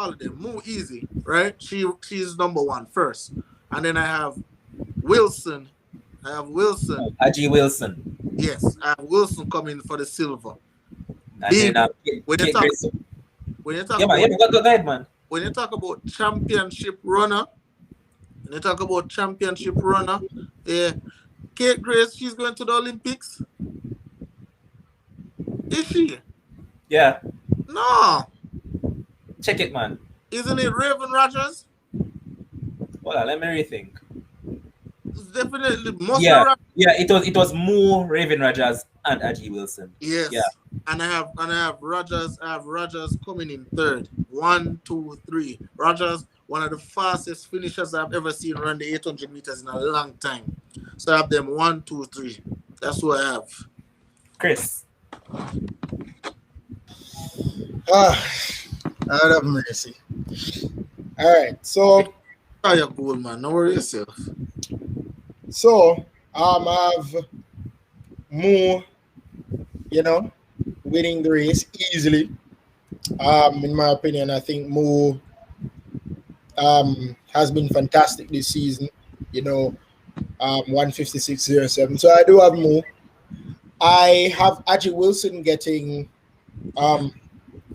of them. Mo easy, right? She's number one first, and then I have Wilson. Aji Wilson. Yes, I have Wilson coming for the silver. And then when you talk go ahead, man. When you talk about championship runner, yeah, Kate Grace, she's going to the Olympics. Is she? Yeah. No. Check it, man. Isn't it Raven Rogers? Hold on, let me rethink. It's definitely most. Yeah, it was Mo, Raven Rogers, and Aji Wilson. Yes. Yeah. And I have Rogers. Coming in third. 1, 2, 3. Rogers, one of the fastest finishers I've ever seen run the 800 meters in a long time. So I have them 1, 2, 3. That's who I have. Chris. Out of mercy. All right, so You're good, man. Don't worry yourself. So I have Mo, winning the race easily. In my opinion, I think Mo has been fantastic this season. 156.07. So I do have Mo. I have Aji Wilson getting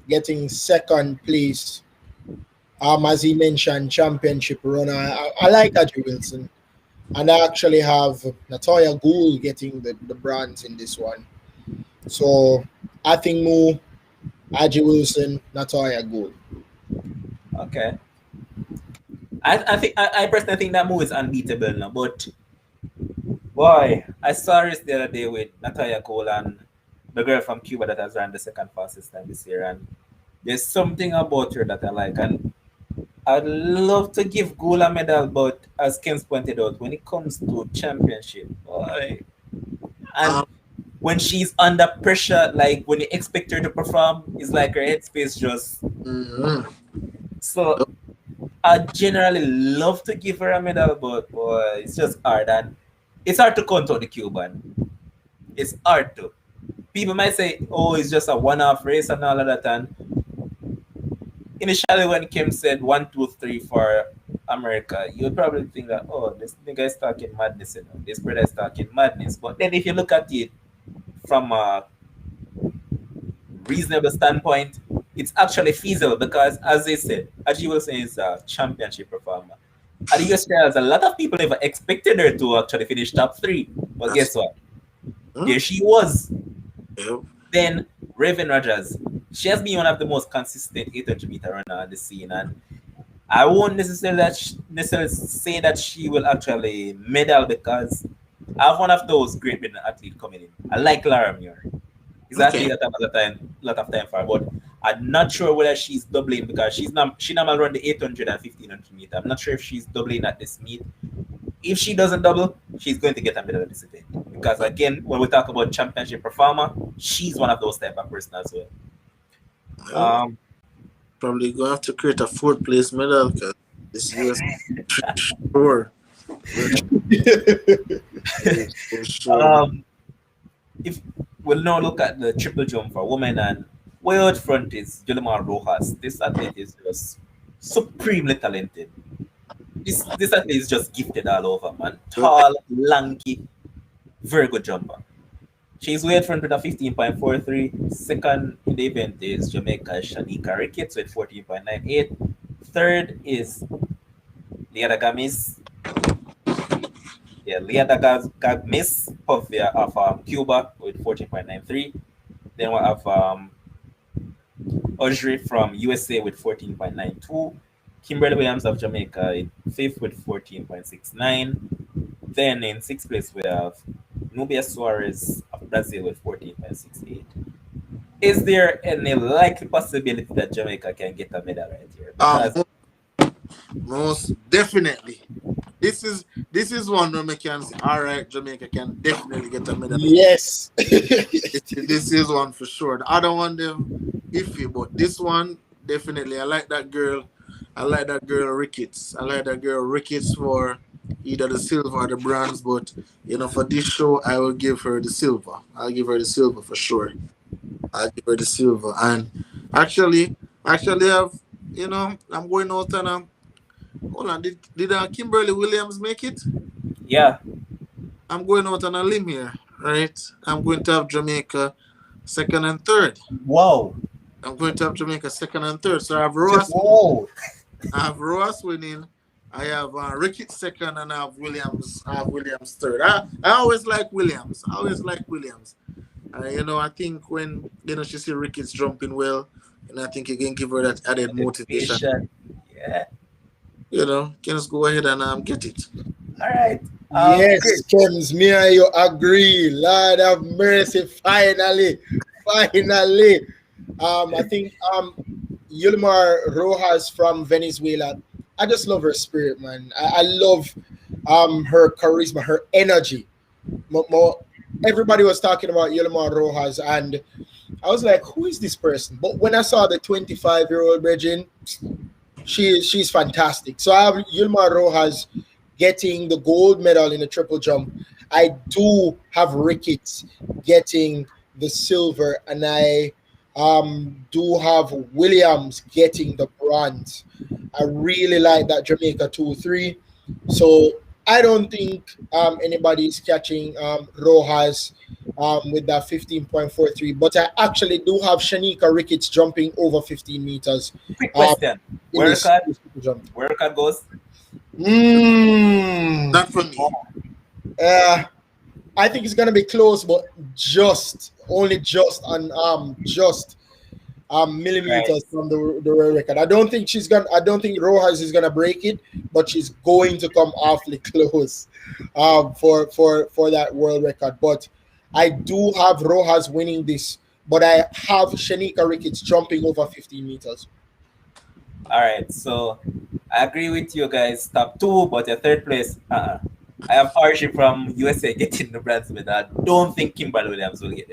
getting second place. As he mentioned, championship runner. I like Adri Wilson. And I actually have Natoya Gould getting the bronze in this one. So I think more Adri Wilson, Natoya Gould. Okay. I personally think that move is unbeatable now. But boy, I saw this the other day with Natalia Cole and the girl from Cuba that has ran the second fastest time this year, and there's something about her that I like, and I'd love to give Gould a medal, but as Ken's pointed out, when it comes to championship, boy, and Um, when she's under pressure, like when you expect her to perform, it's like her headspace just mhm. so. I generally love to give her a medal, but boy, it's just hard, and it's hard to count out the Cuban. It's hard to. People might say, "Oh, it's just a one-off race and all of that." And initially, when Kim said 1, 2, 3 for America, you'd probably think that, "Oh, this nigga is talking madness, you know. This brother is talking madness." But then, if you look at it from a reasonable standpoint, it's actually feasible because, as they said, as you were saying, is a championship performer. At the US Trials, a lot of people never expected her to actually finish top three. But That's guess what? hmm? There she was. Yep. Then Raven Rogers. She has been one of the most consistent 800-meter runner on the scene, and I won't necessarily say that she will actually medal because I have one of those great middle athletes coming in. I like Lara Muir. He's an Okay. athlete that I have a lot of time for, but I'm not sure whether she's doubling because she normally run the 800 and 1500 meter. I'm not sure if she's doubling at this meet. If she doesn't double, she's going to get a medal at this event. Because again, when we talk about championship performer, she's one of those type of person as well. Well, Um, probably gonna have to create a fourth place medal because this US sure. For sure. um, if we'll now look at the triple jump for women, and way out front is Yulimar Rojas. This athlete is just supremely talented. This athlete is just gifted all over, man. Tall, lanky, very good jumper. She's way out front with a 15.43. Second in the event is Jamaica's Shanika Ricketts with 14.98. Third is Liada Gamis. Yeah, Liada Gamis of Cuba with 14.93. Then we have Audrey from USA with 14.92. Kimberly Williams of Jamaica in fifth with 14.69. Then in sixth place we have Nubia Suarez of Brazil with 14.68. Is there any likely possibility that Jamaica can get a medal right here? Because Most definitely. This is one where we can say, all right, Jamaica can definitely get a medal. Yes. This is one for sure. The other one them iffy, but this one definitely. I like that girl. I like that girl Ricketts. I like that girl Ricketts for either the silver or the bronze. But for this show, I will give her the silver. I'll give her the silver for sure. I'll give her the silver. And actually, I'm going out and hold on. Did Kimberly Williams make it? yeah, I'm going out on a limb here, right? I'm going to have Jamaica second and third. wow, I'm going to have Jamaica second and third. So I have Roas winning. I have Ricketts second, and I have Williams. Third. I always like Williams. I think when she see Ricketts jumping well, and I think you can give her that added motivation. Yeah. Can just go ahead and get it. All right. Yes, Chris. Kems, me and you agree. Lord have mercy, finally. I think Yulimar Rojas from Venezuela. I just love her spirit, man. I love her charisma, her energy. Everybody was talking about Yulimar Rojas, and I was like, who is this person? But when I saw the 25-year-old Bridget, she's fantastic. So I have Yulimar Rojas getting the gold medal in the triple jump. I do have Ricketts getting the silver, and I do have Williams getting the bronze. I really like that Jamaica 2-3. So I don't think anybody's catching Rojas with that 15.43. But I actually do have Shanika Ricketts jumping over 15 meters Quick um, question. in Where record? this super jump. Where record goes? Not for me. Uh, I think it's gonna be close, but only just on just Right. millimeters from the world record. I don't think Rojas is gonna break it, but she's going to come awfully close for that world record. But I do have Rojas winning this, but I have Shanika Ricketts jumping over 15 meters. All right. So I agree with you guys. Top two, but your third place. I have Archie from USA getting the bronze medal. I don't think Kimberly Williams will get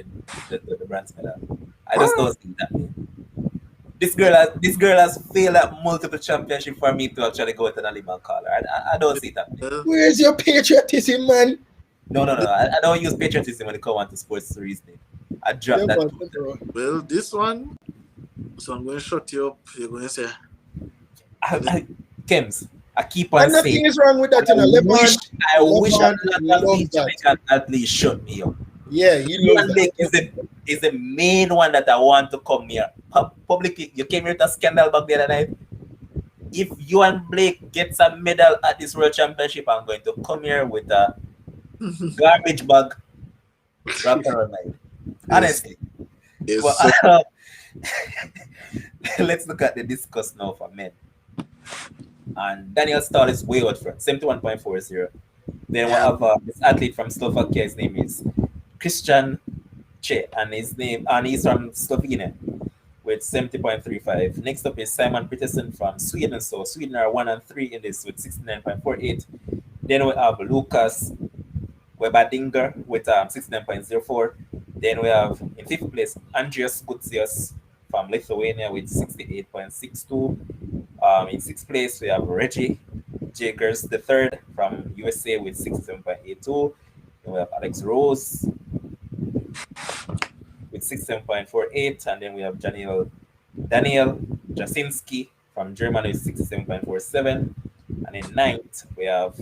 the bronze medal. I just don't see that. This girl has failed at multiple championships for me to actually go to the Liban collar. I don't see that. Well, Where's your patriotism, man? No. I don't use patriotism when it comes to sports reasoning. I drop Yeah, that. man, bro. well, this one. So I'm going to shut you up. You're going to say, Kems, I keep on And saying. nothing is wrong with that, I you know. wish a Lebanon lot of loves these that. Jamaicans at least shut me up. Yeah, he loves Yuan Blake that. is the main one that I want to come here. Publicly, you came here to scandal back the other night. If Yuan Blake gets a medal at this World Championship, I'm going to come here with a garbage bag wrapped around my head. Honestly. yes, But so, let's look at the discuss now for men. And Daniel Stahl is way out front, 71.40. Then we have this athlete from Slovakia. His name is Christian Che, and he's from Slovenia with 70.35. Next up is Simon Peterson from Sweden. So Sweden are 1 and 3 in this with 69.48. Then we have Lucas Webadinger with 69.04. Then we have in fifth place Andrius Gutsius from Lithuania with 68.62. In sixth place we have Reggie Jagers the third from USA with 67.82. Then we have Alex Rose with 67.48, and then we have Daniel Jasinski from Germany with 67.47, and in ninth we have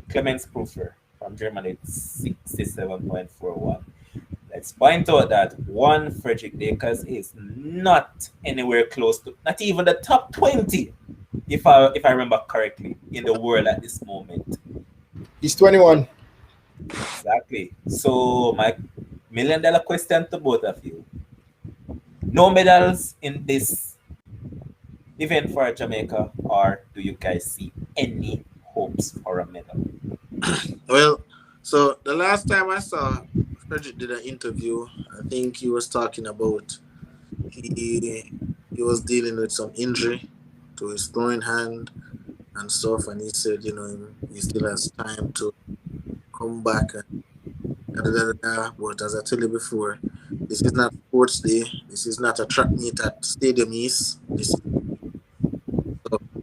Clemens Prüfer from Germany with 67.41. Let's point out that one Frederick Dakers is not anywhere close to, not even the top 20, if I remember correctly, in the world at this moment. He's 21. Exactly. So my $1 million question to both of you: no medals in this event for Jamaica, or do you guys see any hopes for a medal? well, so the last time I saw Frederick did an interview, I think he was talking about he was dealing with some injury to his throwing hand and stuff, and he said, he still has time to come back and da, da, da, da. But as I tell you before, this is not sports day. This is not a track meet at Stadium East. So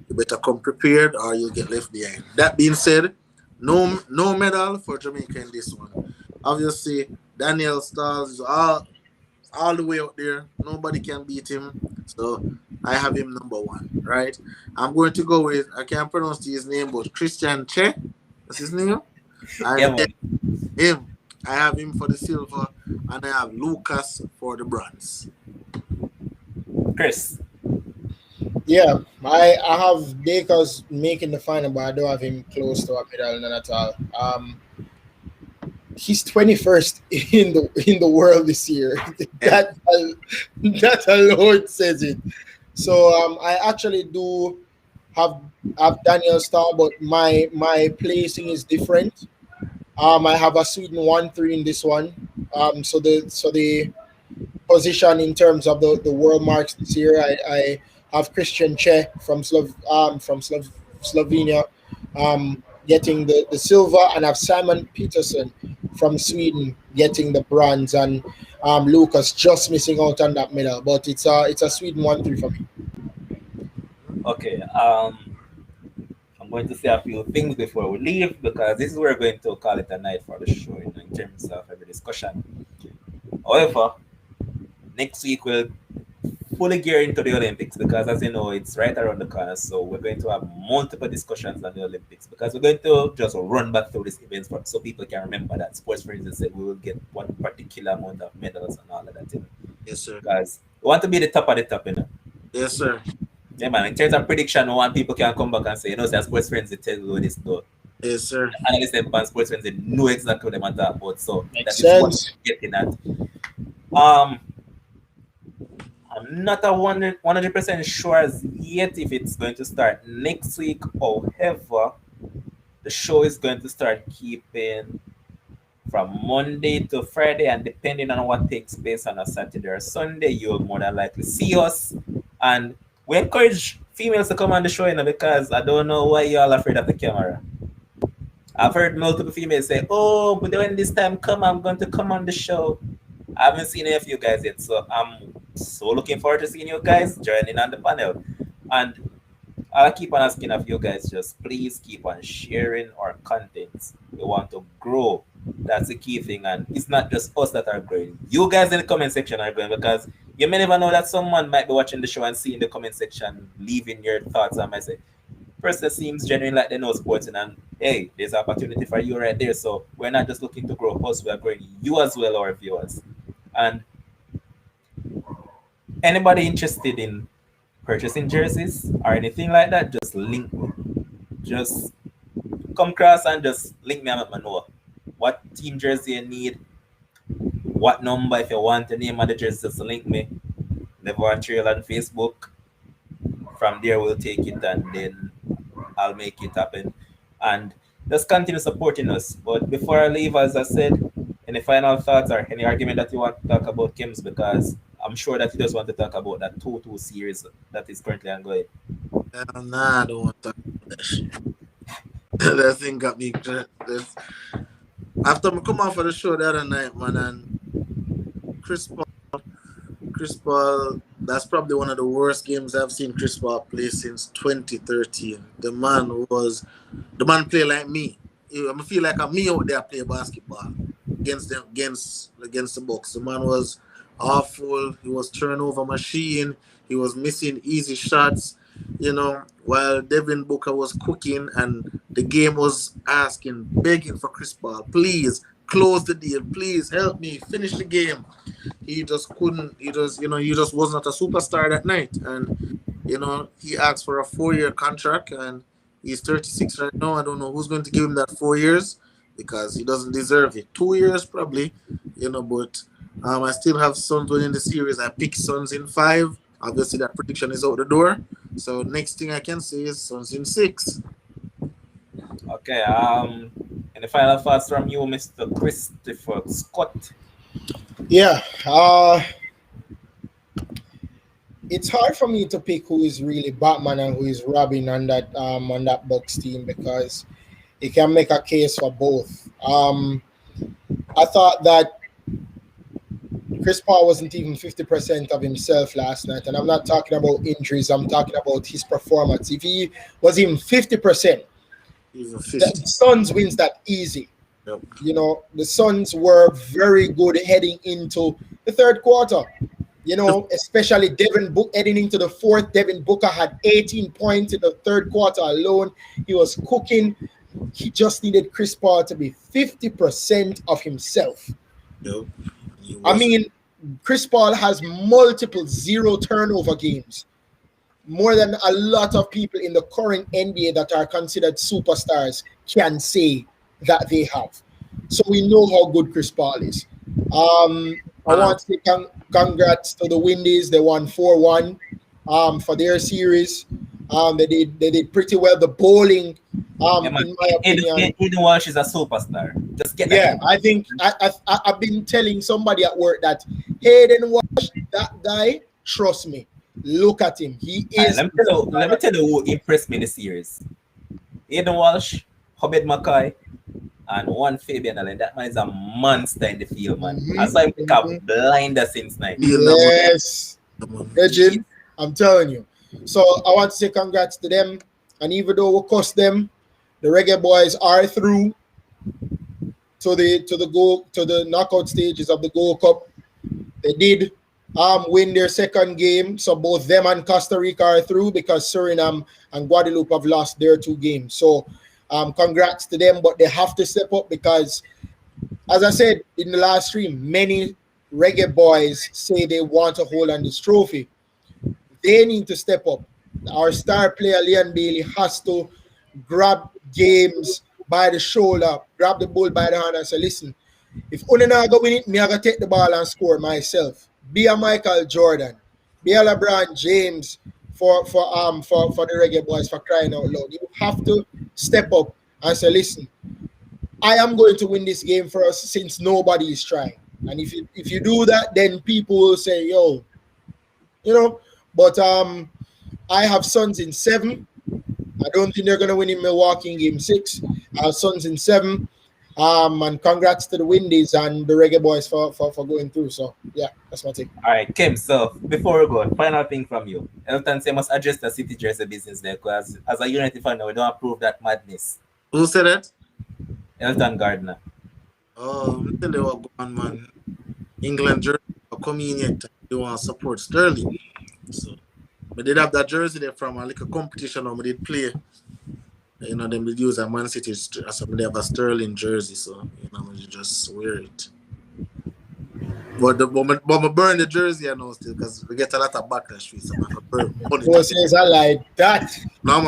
you better come prepared or you'll get left behind. That being said, no medal for Jamaica in this one. Obviously, Daniel Stars is all the way out there. Nobody can beat him. So I have him number one, right? I'm going to go with, I can't pronounce his name, but Christian Che. That's his name. Yeah, man. Him. I have him for the silver, and I have Lucas for the bronze. Chris. Yeah, I have Dakers making the final, but I don't have him close to a medal, none at all. He's 21st in the world this year. that alone says it. So I actually do have Daniel Starr, but my placing is different. I have a Sweden 1-3 in this one. So the position in terms of the world marks this year, I have Christian Che from Slovenia getting the silver, and have Simon Peterson from Sweden getting the bronze, and Lucas just missing out on that medal. But it's a Sweden 1-3 for me. Okay. I'm going to say a few things before we leave, because this is where we're going to call it a night for the show in terms of every discussion. However, next week we'll fully gear into the Olympics because, as you know, it's right around the corner. So we're going to have multiple discussions on the Olympics because we're going to just run back through these events so people can remember that Sports Frenzy said we will get one particular amount of medals and all of that. You know? Yes, sir. Because we want to be the top of the top, you know. Yes, sir. Yeah, man. In terms of prediction, we want people can come back and say, you know, say Sports Frenzy tell you this though. Yes, sir. Analysts and Sports Frenzy know exactly what they talk about. So Makes that is what sense. we're getting at. I'm not 100% sure as yet if it's going to start next week. However, the show is going to start keeping from Monday to Friday, and depending on what takes place on a Saturday or Sunday, you'll more than likely see us. And we encourage females to come on the show, you know, because I don't know why you're all afraid of the camera. I've heard multiple females say, "Oh, but when this time come, I'm going to come on the show." I haven't seen any of you guys yet, so I'm so looking forward to seeing you guys joining on the panel. And I'll keep on asking of you guys, just please keep on sharing our content. We want to grow. That's the key thing. And it's not just us that are growing. You guys in the comment section are growing because you may never know that someone might be watching the show and see in the comment section, leaving your thoughts and might say, person seems genuine like they know sports, and hey, there's an opportunity for you right there. So we're not just looking to grow us, we are growing you as well, our viewers. And anybody interested in purchasing jerseys or anything like that, just link me. Just come across and just link me and let me know what team jersey you need, what number. If you want the name of the jersey, just link me. Never on trail on Facebook. From there we'll take it and then I'll make it happen. And just continue supporting us. But before I leave, as I said, any final thoughts or any argument that you want to talk about Kims, because I'm sure that you just want to talk about that 2-2 series that is currently ongoing. Nah, I don't want to talk about that shit. That thing got me. After I come off of the show the other night, man, and Chris Paul, that's probably one of the worst games I've seen Chris Paul play since 2013. The man played like me. I feel like I'm me out there playing basketball against the Bucks. The man was awful. He was turnover machine. He was missing easy shots. You know, while Devin Booker was cooking and the game was begging for Chris Paul, please close the deal, please help me finish the game. He just couldn't. He just was not a superstar that night. And he asked for a 4-year contract, and he's 36 right now. I don't know who's going to give him that 4 years because he doesn't deserve it. 2 years probably, but I still have Suns winning the series. I pick Suns in 5. Obviously, that prediction is out the door. So next thing I can say is Suns in 6. Okay. Any final thoughts from you, Mr. Christopher Scott? Yeah. It's hard for me to pick who is really Batman and who is Robin on that Bucks team because you can make a case for both. I thought that Chris Paul wasn't even 50% of himself last night, and I'm not talking about injuries. I'm talking about his performance. If he was even 50%, the Suns wins that easy. Yep. The Suns were very good heading into the third quarter. Especially Devin Booker heading into the fourth. Devin Booker had 18 points in the third quarter alone. He was cooking. He just needed Chris Paul to be 50% of himself. Yep. I mean, Chris Paul has multiple 0 turnover games, more than a lot of people in the current NBA that are considered superstars can say that they have. So we know how good Chris Paul is. I want to say congrats to the Windies. They won 4-1 for their series. They did pretty well. The bowling, in my opinion, Eden Walsh is a superstar. Just get that. Yeah, I think I've been telling somebody at work that Hayden Walsh, that guy, trust me, look at him. He is. Let me tell you who impressed me in the series. Eden Walsh, Hobed McCoy, and one Fabian Allen. That man is a monster in the field, man. I saw him pick up blinder since night. Yes, Reggie, I'm telling you. So I want to say congrats to them. And even though we cost them, the Reggae Boys are through to the knockout stages of the Gold Cup. They did win their second game. So both them and Costa Rica are through because Suriname and Guadeloupe have lost their 2 games. So congrats to them, but they have to step up because, as I said in the last stream, many reggae boys say they want to hold on this trophy. They need to step up. Our star player, Leon Bailey, has to grab games by the shoulder, grab the bull by the hand and say, listen, if Unina go win it, me I go take the ball and score myself. Be a Michael Jordan. Be a LeBron James for the reggae boys for crying out loud. You have to step up and say, listen, I am going to win this game for us since nobody is trying. And if you do that, then people will say, yo, you know. But I have Suns in 7. I don't think they're gonna win in Milwaukee in game 6. I have Suns in 7. And congrats to the Windies and the Reggae Boys for going through. So yeah, that's my take. All right, Kim. So before we go, final thing from you. Elton say must address the city jersey business there because as a United fan, we don't approve that madness. Who said that? Elton Gardner. Oh, tell you what, going, man. England jersey are coming in yet. They want to support Sterling. So, but they have that jersey there from a little competition. Or they play. You know, them did use a Man City as they have a Sterling jersey. So, you know, you just wear it. But I burn the jersey I know still because we get a lot of backlash with some burn. Who says I like that? No,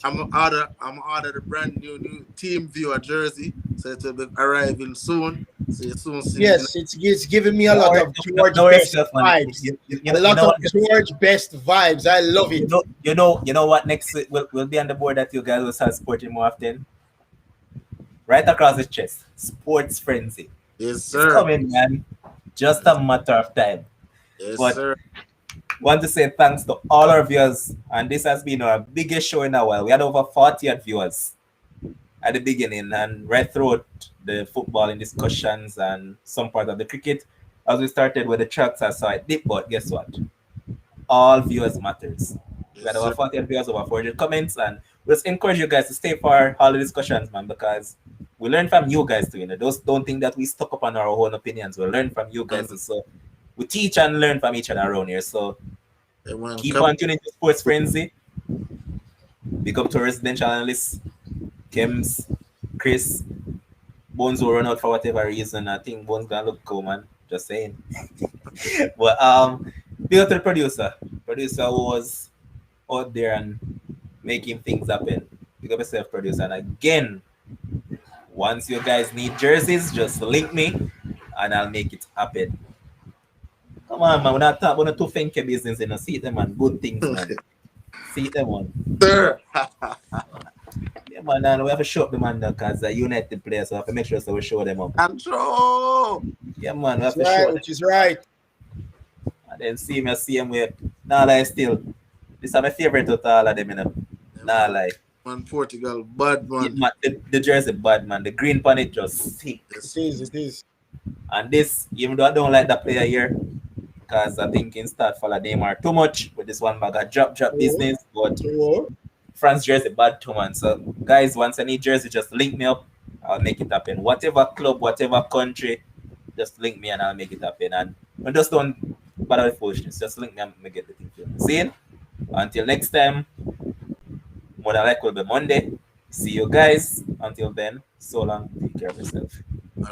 I'm order the brand new team viewer jersey, so it will be arriving soon. So you soon see. Yes, it's giving me a lot of George Best vibes. A lot of George Best vibes. I love it. You know what next week will be on the board that you guys will start supporting more often? Right across the chest. Sports Frenzzyy. Yes, sir. It's coming, man. Just a matter of time. Yes, But sir. want to say thanks to all our viewers, and this has been our biggest show in a while. We had over 40 viewers at the beginning and right throughout the football in discussions and some part of the cricket. As we started with the tracks, I saw it dip, but guess what? All viewers matters. We had Yes, over sir. 40 viewers, over 400 comments, and we just encourage you guys to stay for all the discussions, man, because we learn from you guys too. You know, those don't think that we stuck up on our own opinions. We learn from you guys too. So we teach and learn from each other around here. So Everyone keep come- on tuning to Sports Frenzzyy. Big up to residential analysts, Kems, Chris. Bones will run out for whatever reason. I think Bones gonna look cool, man. Just saying. But big up to the producer. Producer who was out there and making things happen. Big up yourself, producer. And again, once you guys need jerseys, just link me and I'll make it happen. Come on, man. We're not talking about too fancy business, you know. See them, man. Good things, man. See them, man. Sir. Yeah, man. And we have to show up the man because the United players, so we have to make sure so we show them up. Control. Yeah, man. We have That's to show right, them. which is right. And then see him way. Nah, lie still. This is my favorite out of all of them, you know. Nah, lie. Man, Portugal, bad man. The jersey bad, man. The green pan it just sick. It is. And this, even though I don't like the player here, because I think in start follow Neymar too much with this one bag of drop business, but So, France jersey bad too, man. So guys, once I need jersey, just link me up. I'll make it happen. Whatever club, whatever country, just link me and I'll make it happen. And just don't bother with foolishness. Just link me and make get the thing filmed. See? Until next time, more than likely will be Monday. See you guys. Until then, so long. Take care of yourself.